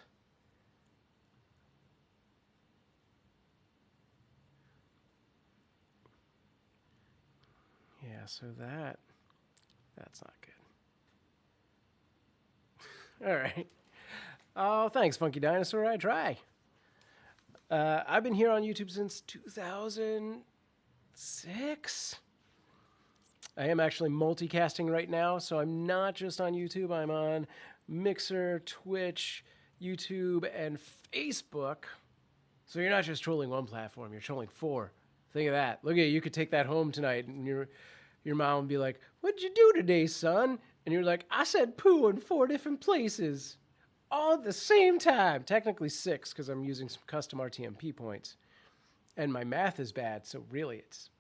so that's not good. All right. Oh, thanks, Funky Dinosaur. I try. I've been here on YouTube since 2006. I am actually multicasting right now, so I'm not just on YouTube. I'm on Mixer, Twitch, YouTube, and Facebook. So you're not just trolling one platform, you're trolling 4. Think of that. Look at you could take that home tonight, and your mom would be like, "What'd you do today, son?" And you're like, "I said poo in 4 different places. All at the same time." Technically 6, because I'm using some custom RTMP points. And my math is bad, so really it's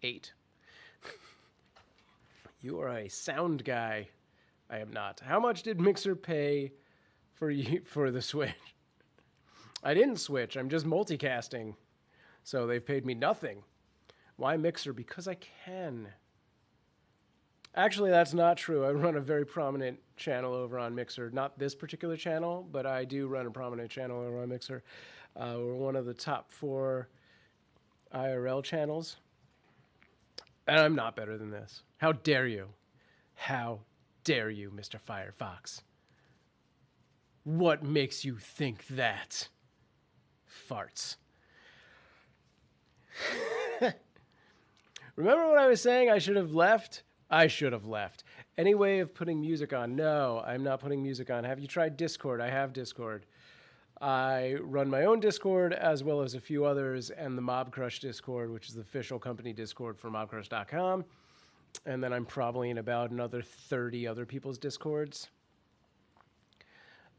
8. You are a sound guy. I am not. How much did Mixer pay for the Switch? I didn't switch. I'm just multicasting. So they've paid me nothing. Why Mixer? Because I can. Actually, that's not true. I run a very prominent channel over on Mixer. Not this particular channel, but I do run a prominent channel over on Mixer. We're one of the top 4 IRL channels. And I'm not better than this. How dare you? How dare you, Mr. Firefox? What makes you think that? Farts. Remember what I was saying? I should have left? I should have left. Any way of putting music on? No, I'm not putting music on. Have you tried Discord? I have Discord. I run my own Discord as well as a few others, and the Mobcrush Discord, which is the official company Discord for mobcrush.com. And then I'm probably in about another 30 other people's Discords.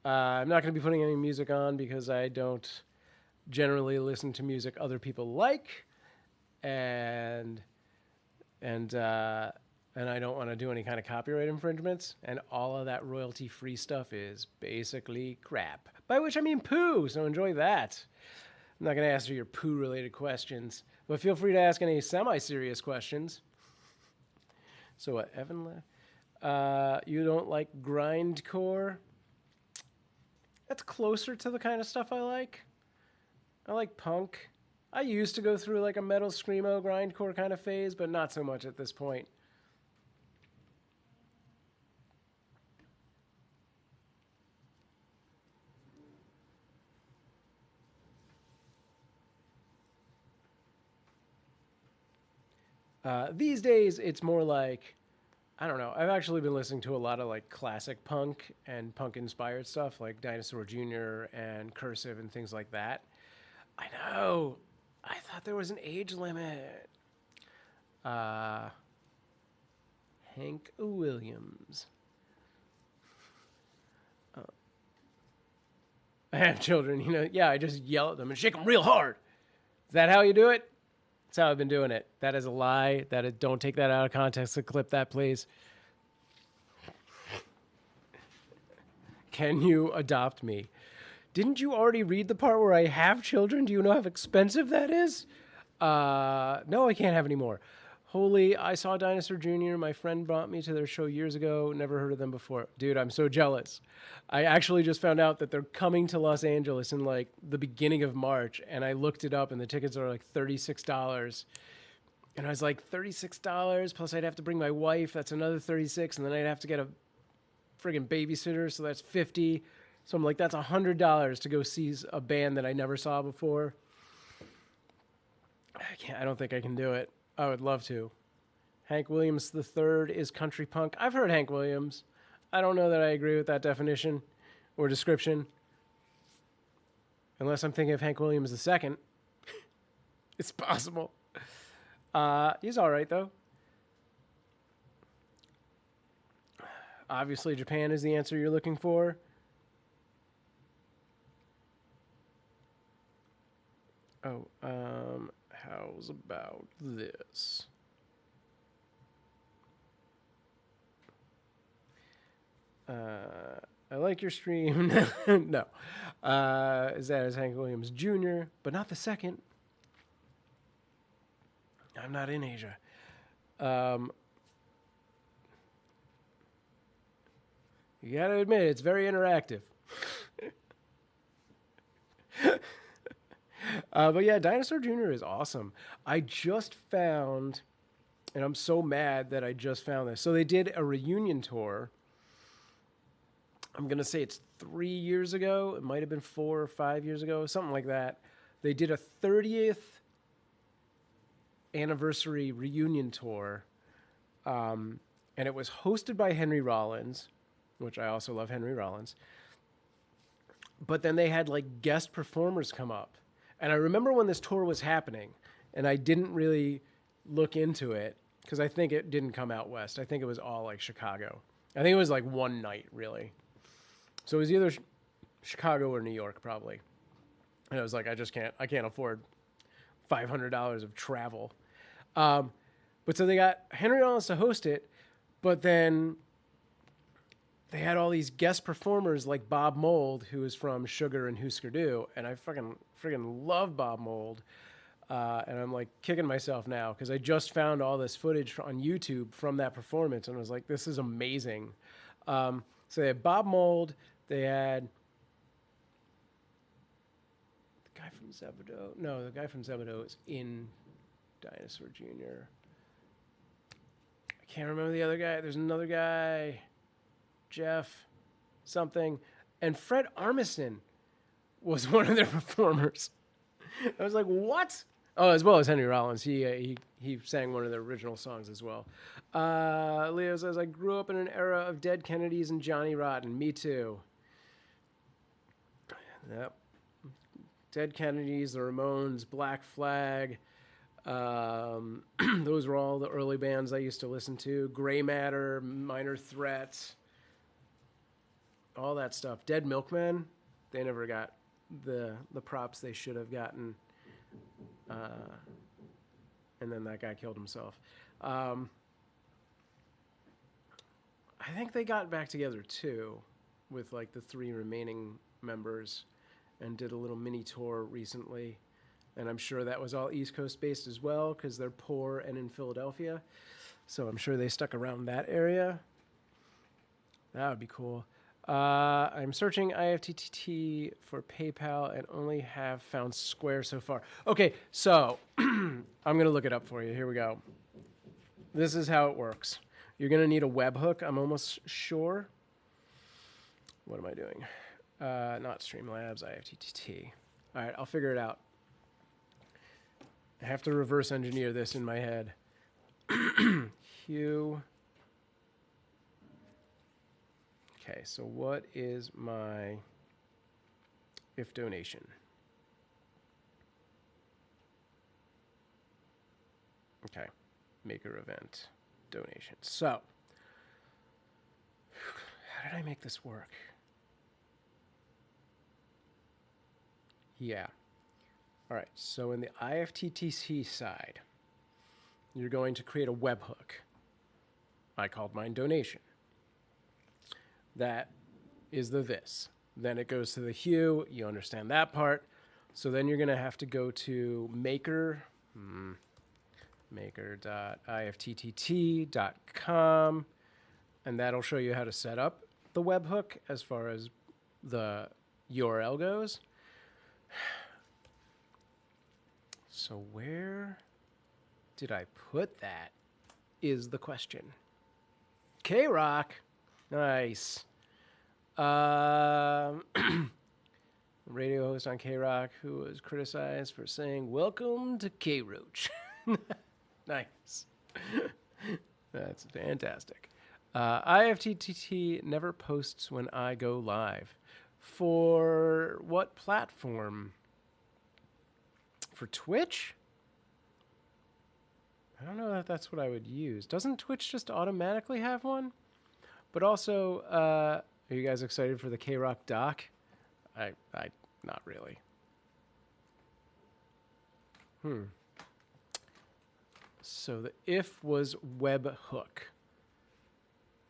I'm not going to be putting any music on because I don't generally listen to music other people like, and I don't want to do any kind of copyright infringements, and all of that royalty-free stuff is basically crap. By which I mean poo, so enjoy that. I'm not going to answer your poo-related questions, but feel free to ask any semi-serious questions. So what, Evan left? You don't like grindcore? That's closer to the kind of stuff I like. I like punk. I used to go through like a metal screamo grindcore kind of phase, but not so much at this point. These days, it's more like, I don't know. I've actually been listening to a lot of like classic punk and punk-inspired stuff, like Dinosaur Jr. and Cursive and things like that. I know. I thought there was an age limit. Hank Williams. I have children, you know. Yeah, I just yell at them and shake them real hard. Is that how you do it? That's how I've been doing it. That is a lie. Don't take that out of context and clip that, please. Can you adopt me? Didn't you already read the part where I have children? Do you know how expensive that is? No, I can't have any more. Holy, I saw Dinosaur Jr. My friend brought me to their show years ago. Never heard of them before. Dude, I'm so jealous. I actually just found out that they're coming to Los Angeles in like the beginning of March, and I looked it up, and the tickets are like $36. And I was like, $36? Plus I'd have to bring my wife. That's another $36, and then I'd have to get a friggin' babysitter, so that's $50. So I'm like, that's $100 to go see a band that I never saw before. I don't think I can do it. I would love to. Hank Williams III is country punk. I've heard Hank Williams. I don't know that I agree with that definition or description. Unless I'm thinking of Hank Williams II. It's possible. He's all right, though. Obviously, Japan is the answer you're looking for. Oh, how's about this? I like your stream. No. Is that as Hank Williams Jr., but not the second. I'm not in Asia. You gotta admit, it's very interactive. But yeah, Dinosaur Jr. is awesome. I just found And I'm so mad that I just found this. So they did a reunion tour. I'm going to say it's 3 years ago. It might have been 4 or 5 years ago, something like that. They did a 30th anniversary reunion tour. And it was hosted by Henry Rollins, which I also love Henry Rollins. But then they had like guest performers come up. And I remember when this tour was happening, and I didn't really look into it because I think it didn't come out west. I think it was all like Chicago. I think it was like one night, really. So it was either Chicago or New York, probably. And I was like, I can't afford $500 of travel. But so they got Henry Rollins to host it, but then they had all these guest performers like Bob Mould, who is from Sugar and Husker Du, and I friggin' love Bob Mould. And I'm like kicking myself now because I just found all this footage on YouTube from that performance, and I was like, this is amazing. So they had Bob Mould, they had the guy from Zebedee. No, the guy from Zebedee is in Dinosaur Jr. I can't remember the other guy. There's another guy, Jeff something, and Fred Armisen was one of their performers. I was like, what? Oh, as well as Henry Rollins. He sang one of the original songs as well. Leo says, I grew up in an era of Dead Kennedys and Johnny Rotten. Me too. Yep. Dead Kennedys, the Ramones, Black Flag. Those were all the early bands I used to listen to. Gray Matter, Minor Threat, all that stuff. Dead Milkmen, they never got the props they should have gotten. And then that guy killed himself. I think they got back together too with like the 3 remaining members and did a little mini tour recently. And I'm sure that was all East Coast based as well because they're poor and in Philadelphia. So I'm sure they stuck around that area. That would be cool. I'm searching IFTTT for PayPal and only have found Square so far. Okay, so I'm going to look it up for you. Here we go. This is how it works. You're going to need a webhook, I'm almost sure. What am I doing? Not Streamlabs, IFTTT. All right, I'll figure it out. I have to reverse engineer this in my head. Hugh. Okay, so what is my if donation? Okay, maker event donation. So, how did I make this work? Yeah. All right, so in the IFTTC side, you're going to create a webhook. I called mine donation. That is the this. Then it goes to the hue. You understand that part. So then you're going to have to go to maker.ifttt.com, and that'll show you how to set up the webhook as far as the URL goes. So where did I put that is the question. K-Rock. Nice. Radio host on K-Rock who was criticized for saying, welcome to K-Roach. Nice. That's fantastic. IFTTT never posts when I go live. For what platform? For Twitch? I don't know if that's what I would use. Doesn't Twitch just automatically have one? But also, are you guys excited for the K-Rock doc? I not really. So the if was webhook.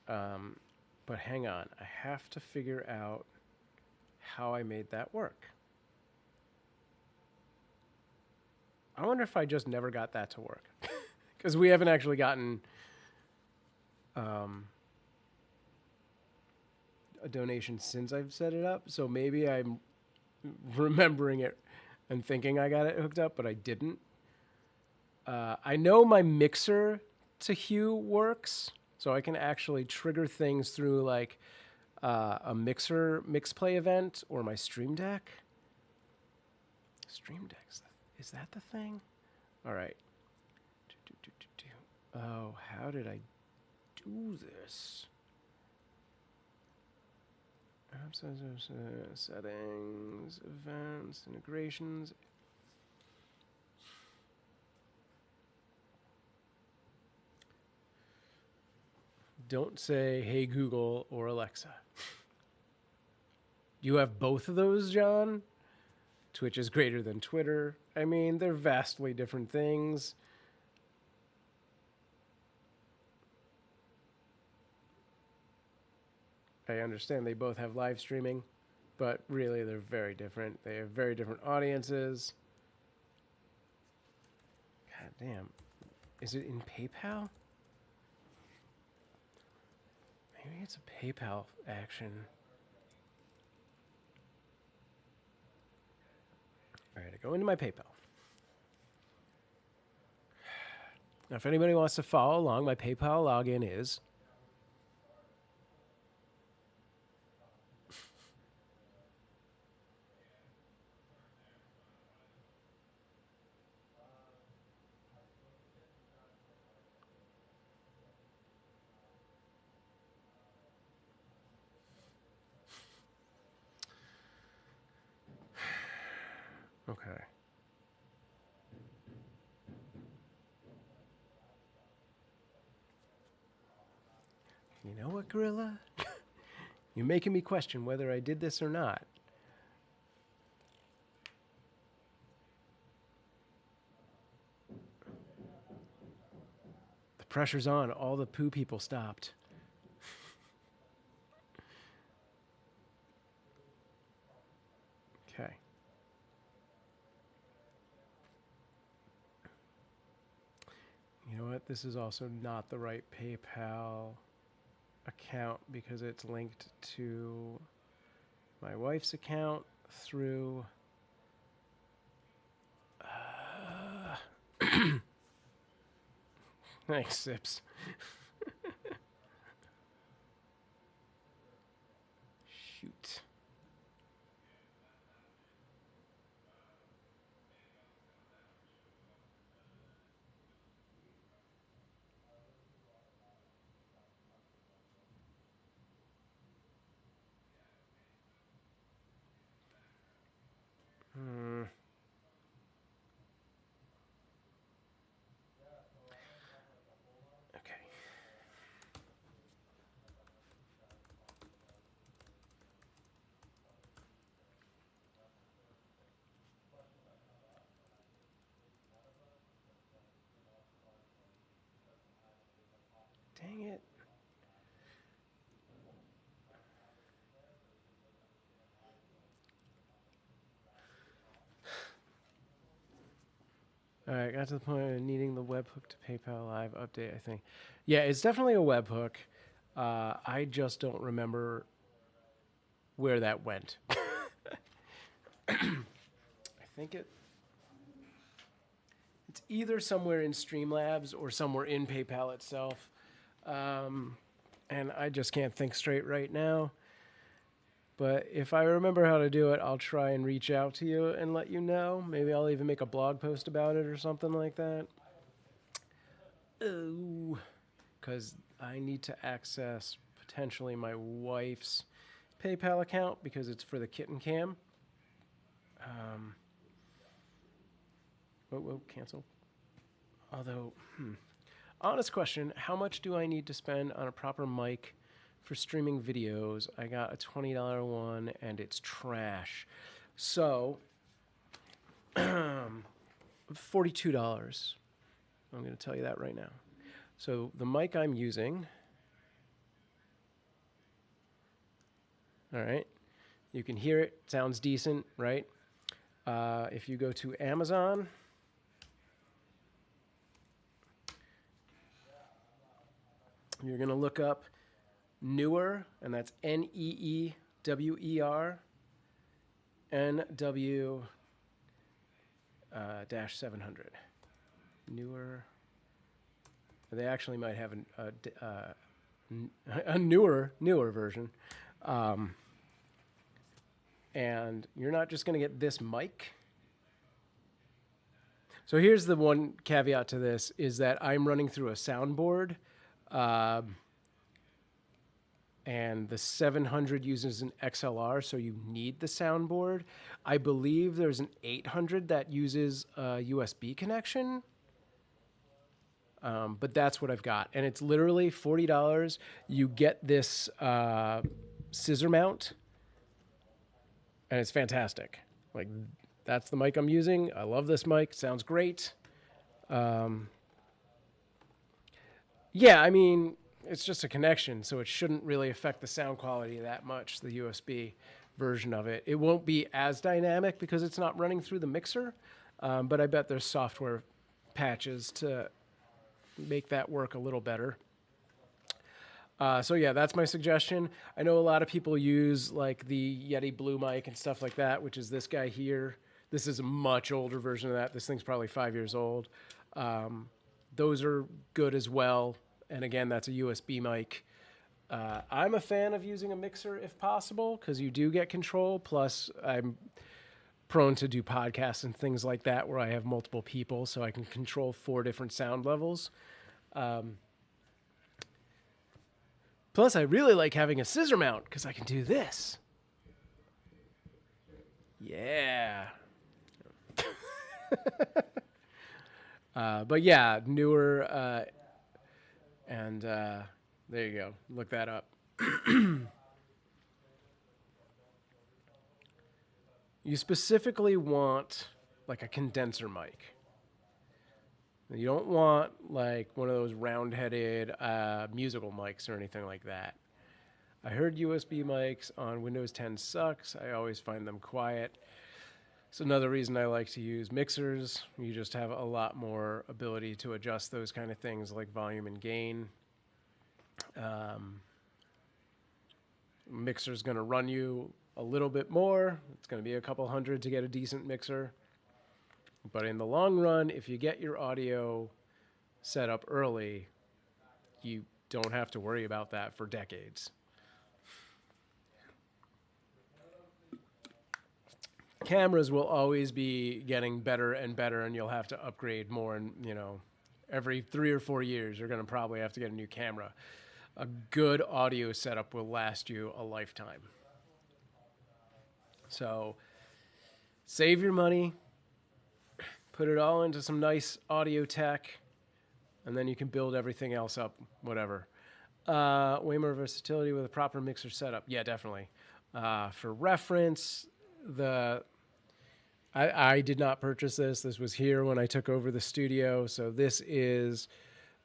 But hang on, I have to figure out how I made that work. I wonder if I just never got that to work. Because we haven't actually gotten a donation since I've set it up. So maybe I'm remembering it and thinking I got it hooked up, but I didn't. I know my mixer to hue works. So I can actually trigger things through like a mix play event or my Stream Deck. Stream Deck, is that the thing? All right. Oh, how did I do this? Settings, events, integrations. Don't say, hey, Google or Alexa. You have both of those, John? Twitch is greater than Twitter. I mean, they're vastly different things. I understand they both have live streaming, but really they're very different. They have very different audiences. God damn. Is it in PayPal? Maybe it's a PayPal action. All right, I go into my PayPal. Now, if anybody wants to follow along, my PayPal login is... Okay. You know what, Gorilla? You're making me question whether I did this or not. The pressure's on. All the poo people stopped. Okay. You know what? This is also not the right PayPal account because it's linked to my wife's account through... Thanks, Sips. Shoot. Okay. Dang it. All right, got to the point of needing the webhook to PayPal Live update, I think. Yeah, it's definitely a webhook. I just don't remember where that went. I think it's either somewhere in Streamlabs or somewhere in PayPal itself. And I just can't think straight right now. But if I remember how to do it, I'll try and reach out to you and let you know. Maybe I'll even make a blog post about it or something like that. Oh, because I need to access potentially my wife's PayPal account because it's for the kitten cam. Whoa, cancel. Although, honest question, how much do I need to spend on a proper mic for streaming videos? I got a $20 one and it's trash. So, $42. I'm going to tell you that right now. So the mic I'm using, all right, you can hear it, sounds decent, right? If you go to Amazon, you're going to look up Newer, and that's Neewer, NW -700. Newer They actually might have a newer version. And you're not just going to get this mic. So here's the one caveat to this is that I'm running through a soundboard. And the 700 uses an XLR, so you need the soundboard. I believe there's an 800 that uses a USB connection. But that's what I've got. And it's literally $40. You get this scissor mount. And it's fantastic. Like, that's the mic I'm using. I love this mic. Sounds great. Yeah, I mean, it's just a connection, so it shouldn't really affect the sound quality that much, the USB version of it. It won't be as dynamic because it's not running through the mixer, but I bet there's software patches to make that work a little better. So yeah, that's my suggestion. I know a lot of people use like the Yeti Blue mic and stuff like that, which is this guy here. This is a much older version of that. This thing's probably 5 years old. Those are good as well. And again, that's a USB mic. I'm a fan of using a mixer if possible because you do get control. Plus, I'm prone to do podcasts and things like that where I have multiple people, so I can control 4 different sound levels. Plus, I really like having a scissor mount because I can do this. Yeah. But yeah, newer, and there you go. Look that up. You specifically want like a condenser mic. You don't want like one of those round-headed musical mics or anything like that. I heard USB mics on Windows 10 sucks. I always find them quiet. It's another reason I like to use mixers. You just have a lot more ability to adjust those kind of things like volume and gain. Mixer's going to run you a little bit more. It's going to be a couple hundred to get a decent mixer. But in the long run, if you get your audio set up early, you don't have to worry about that for decades. Cameras will always be getting better and better, and you'll have to upgrade more. And, you know, every 3 or 4 years, you're going to probably have to get a new camera. A good audio setup will last you a lifetime. So save your money. Put it all into some nice audio tech, and then you can build everything else up, whatever. Way more versatility with a proper mixer setup. Yeah, definitely. For reference, I did not purchase this. This was here when I took over the studio. So this is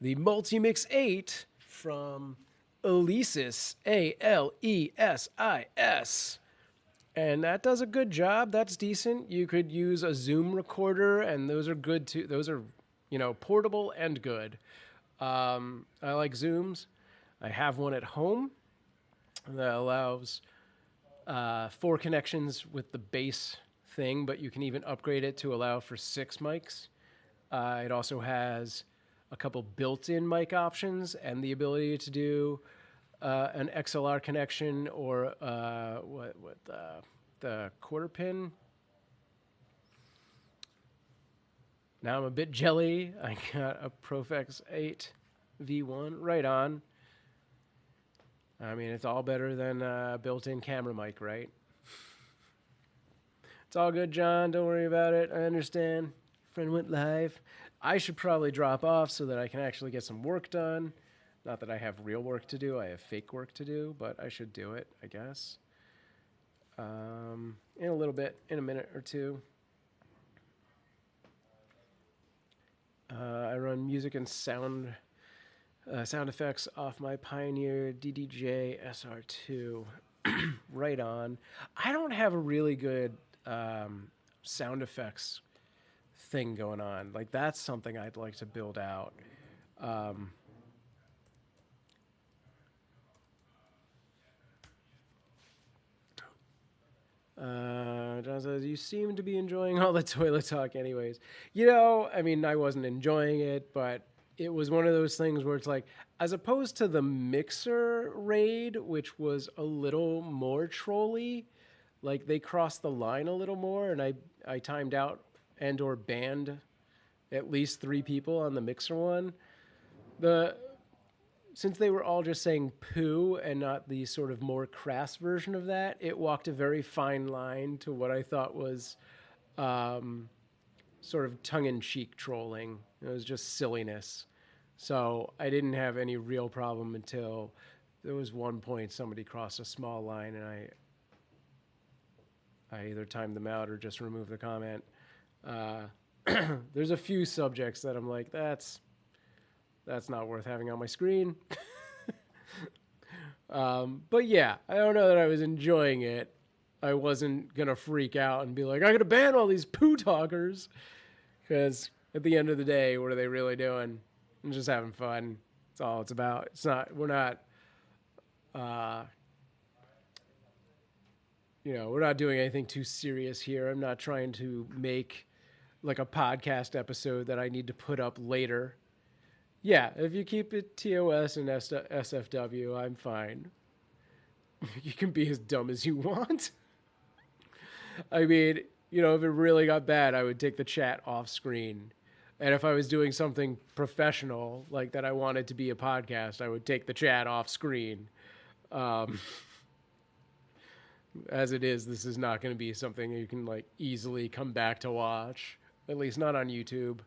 the Multimix 8 from Alesis, Alesis. And that does a good job. That's decent. You could use a Zoom recorder, and those are good too. Those are, you know, portable and good. I like Zooms. I have one at home that allows 4 connections with the base thing, but you can even upgrade it to allow for 6 mics. It also has a couple built-in mic options and the ability to do an XLR connection or the quarter pin. Now I'm a bit jelly. I got a Profex 8 V1 right on. I mean, it's all better than a built-in camera mic, right? It's all good, John. Don't worry about it. I understand. Friend went live. I should probably drop off so that I can actually get some work done. Not that I have real work to do. I have fake work to do, but I should do it, I guess. In a little bit, in a minute or two. I run music and sound effects off my Pioneer DDJ SR2. Right on. I don't have a really good sound effects thing going on. Like, that's something I'd like to build out. John says, you seem to be enjoying all the toilet talk anyways. You know, I mean, I wasn't enjoying it, but it was one of those things where it's like, as opposed to the Mixer raid, which was a little more trolly, like they crossed the line a little more, and I timed out and or banned at least 3 people on the Mixer one. Since they were all just saying poo and not the sort of more crass version of that, it walked a very fine line to what I thought was sort of tongue-in-cheek trolling. It was just silliness. So I didn't have any real problem until there was one point somebody crossed a small line, and I either timed them out or just removed the comment. There's a few subjects that I'm like, that's not worth having on my screen. But yeah, I don't know that I was enjoying it. I wasn't going to freak out and be like, I'm going to ban all these poo talkers. Because at the end of the day, what are they really doing? I'm just having fun. That's all it's about. We're not doing anything too serious here. I'm not trying to make like a podcast episode that I need to put up later. Yeah, if you keep it TOS and SFW, I'm fine. You can be as dumb as you want. I mean, if it really got bad, I would take the chat off screen. And if I was doing something professional, like that I wanted to be a podcast, I would take the chat off screen. As it is, this is not going to be something you can like easily come back to watch. At least not on YouTube.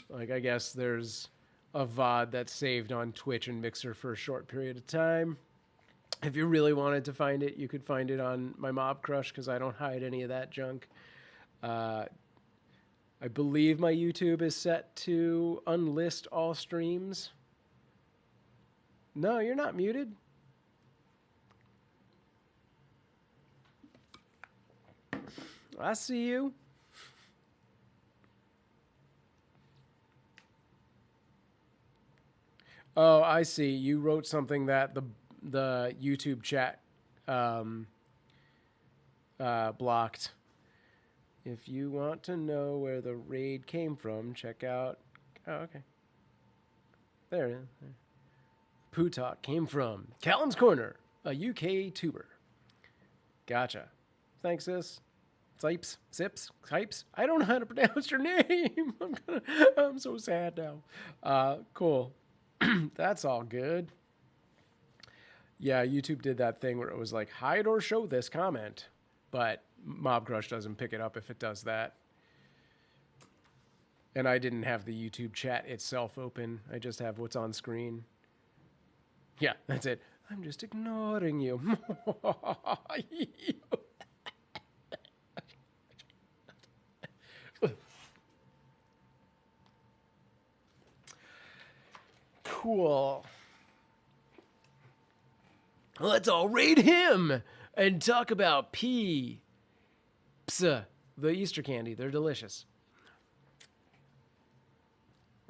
Like, I guess there's a VOD that's saved on Twitch and Mixer for a short period of time. If you really wanted to find it, you could find it on my Mobcrush, because I don't hide any of that junk. I believe my YouTube is set to unlist all streams. No, you're not muted. I see you. Oh, I see. You wrote something that the YouTube chat blocked. If you want to know where the raid came from, check out... Oh, okay. There it is. Poo Talk came from Callum's Corner, a UK tuber. Gotcha. Thanks, sis. Sipes, Sips, Hypes. I don't know how to pronounce your name. I'm so sad now. Cool. That's all good. Yeah, YouTube did that thing where it was like, hide or show this comment. But Mobcrush doesn't pick it up if it does that. And I didn't have the YouTube chat itself open. I just have what's on screen. Yeah, that's it. I'm just ignoring you. Cool. Let's all raid him and talk about pea. Psa, the Easter candy. They're delicious.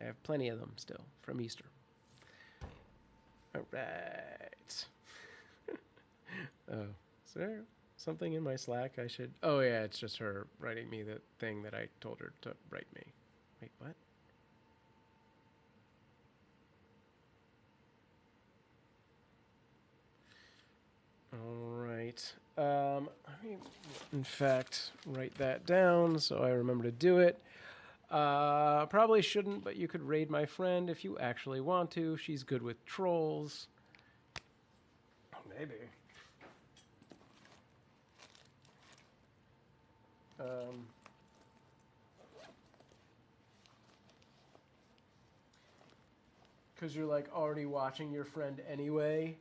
I have plenty of them still from Easter. All right. Oh, is there something in my Slack I should... Oh, yeah, it's just her writing me the thing that I told her to write me. Wait, what? All right. Let me, in fact, write that down so I remember to do it. Probably shouldn't, but you could raid my friend if you actually want to. She's good with trolls. Maybe. Because you're like already watching your friend anyway.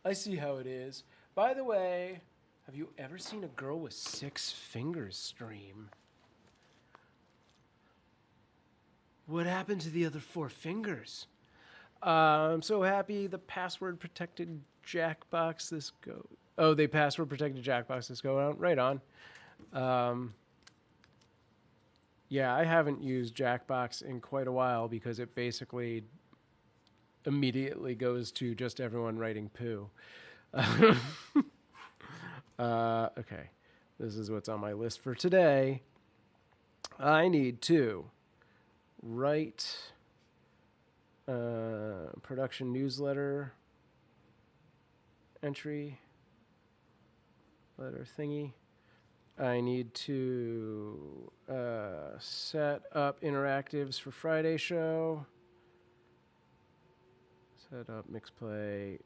I see how it is. By the way, have you ever seen a girl with 6 fingers stream? What happened to the other 4 fingers? I'm so happy the password protected Jackbox this go. Oh, they password protected Jackbox this go out. Right on. Yeah, I haven't used Jackbox in quite a while because it basically immediately goes to just everyone writing poo. Okay, this is what's on my list for today. I need to write production newsletter entry. Letter thingy. I need to set up interactives for Friday show. Set up mix play.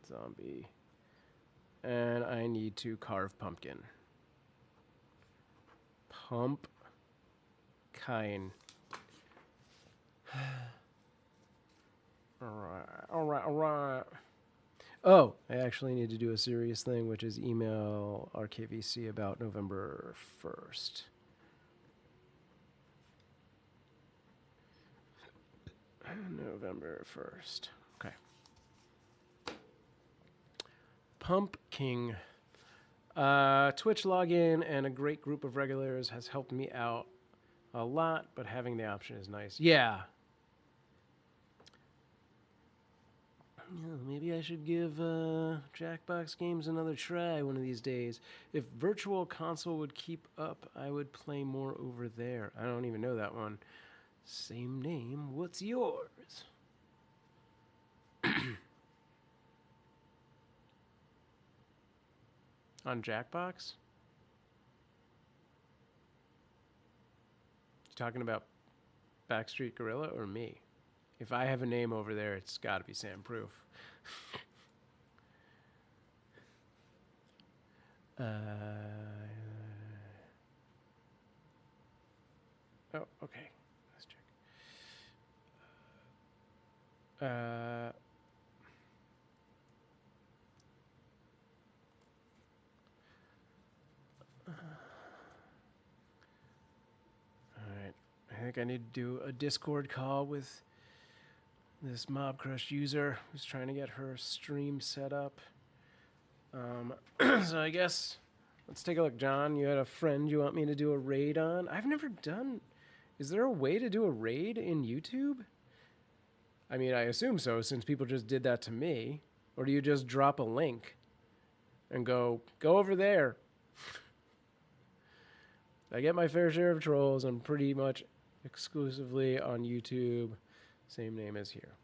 Zombie. And I need to carve pumpkin. Pumpkin. Alright. Oh, I actually need to do a serious thing, which is email RKVC about November 1st. November 1st. Okay. Pumpkin. Twitch login and a great group of regulars has helped me out a lot, but having the option is nice. Yeah. Maybe I should give Jackbox Games another try one of these days. If Virtual Console would keep up, I would play more over there. I don't even know that one. Same name. What's yours? On Jackbox? You talking about Backstreet Gorilla or me? If I have a name over there, it's got to be Sam Proof. Oh, okay. Let's check. All right. I think I need to do a Discord call with this Mobcrush user who's trying to get her stream set up. So I guess let's take a look. John, you had a friend you want me to do a raid on? I've never done... Is there a way to do a raid in YouTube? I mean, I assume so, since people just did that to me. Or do you just drop a link and go over there? I get my fair share of trolls. I'm pretty much exclusively on YouTube. Same name as here.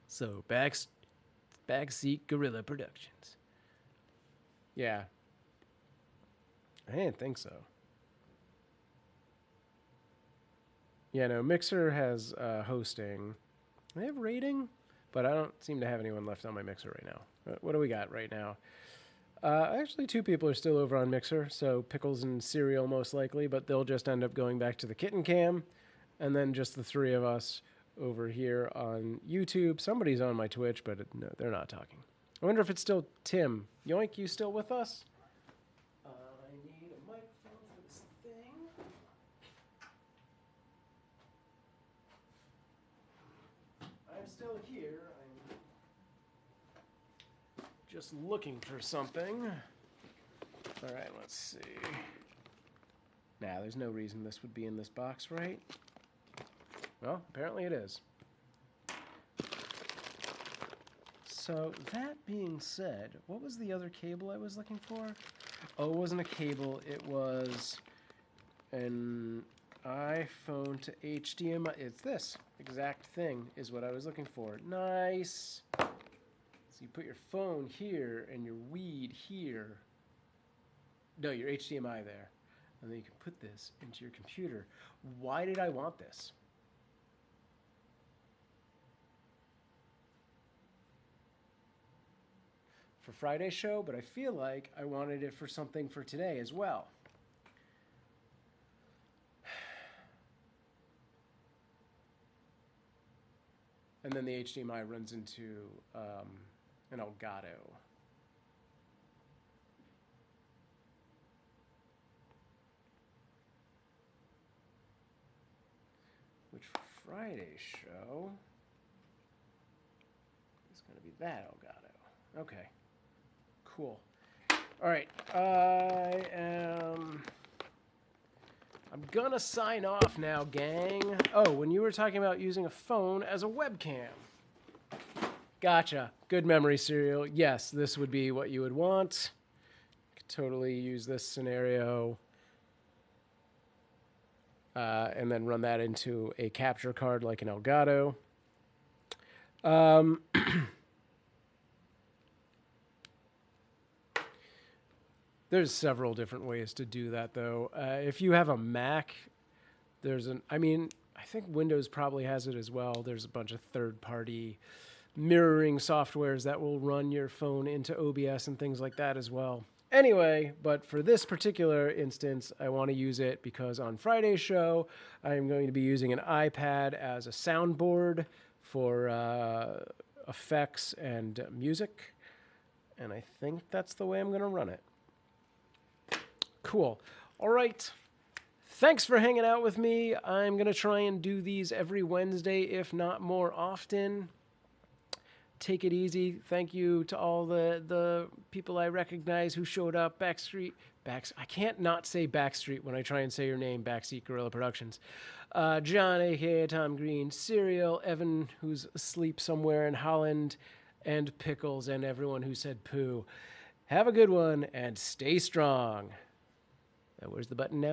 So, Backseat Gorilla Productions. Yeah. I didn't think so. Yeah, no, Mixer has hosting. They have rating, but I don't seem to have anyone left on my Mixer right now. What do we got right now? Actually, 2 people are still over on Mixer, so Pickles and Cereal most likely, but they'll just end up going back to the Kitten Cam, and then just the 3 of us over here on YouTube. Somebody's on my Twitch, but no, they're not talking. I wonder if it's still Tim. Yoink, you still with us? I need a microphone for this thing. I'm still here. I'm just looking for something. All right, let's see. Nah, there's no reason this would be in this box, right? Well, apparently it is. So, that being said, what was the other cable I was looking for? Oh, it wasn't a cable. It was an iPhone to HDMI. It's this exact thing is what I was looking for. Nice. So you put your phone here and your weed here. No, your HDMI there. And then you can put this into your computer. Why did I want this? For Friday's show, but I feel like I wanted it for something for today as well. And then the HDMI runs into an Elgato. Which for Friday's show is going to be that Elgato. Okay. Cool. All right. I'm gonna sign off now, gang. Oh, when you were talking about using a phone as a webcam. Gotcha. Good memory, Serial. Yes, this would be what you would want. Could totally use this scenario. and then run that into a capture card like an Elgato. There's several different ways to do that, though. If you have a Mac, I think Windows probably has it as well. There's a bunch of third-party mirroring softwares that will run your phone into OBS and things like that as well. Anyway, but for this particular instance, I want to use it because on Friday's show, I am going to be using an iPad as a soundboard for effects and music. And I think that's the way I'm going to run it. Cool. All right. Thanks for hanging out with me. I'm going to try and do these every Wednesday, if not more often. Take it easy. Thank you to all the people I recognize who showed up. I can't not say Backstreet when I try and say your name, Backseat Gorilla Productions. John, a.k.a. Tom Green, Serial, Evan, who's asleep somewhere in Holland, and Pickles, and everyone who said poo. Have a good one, and stay strong. Where's the button now?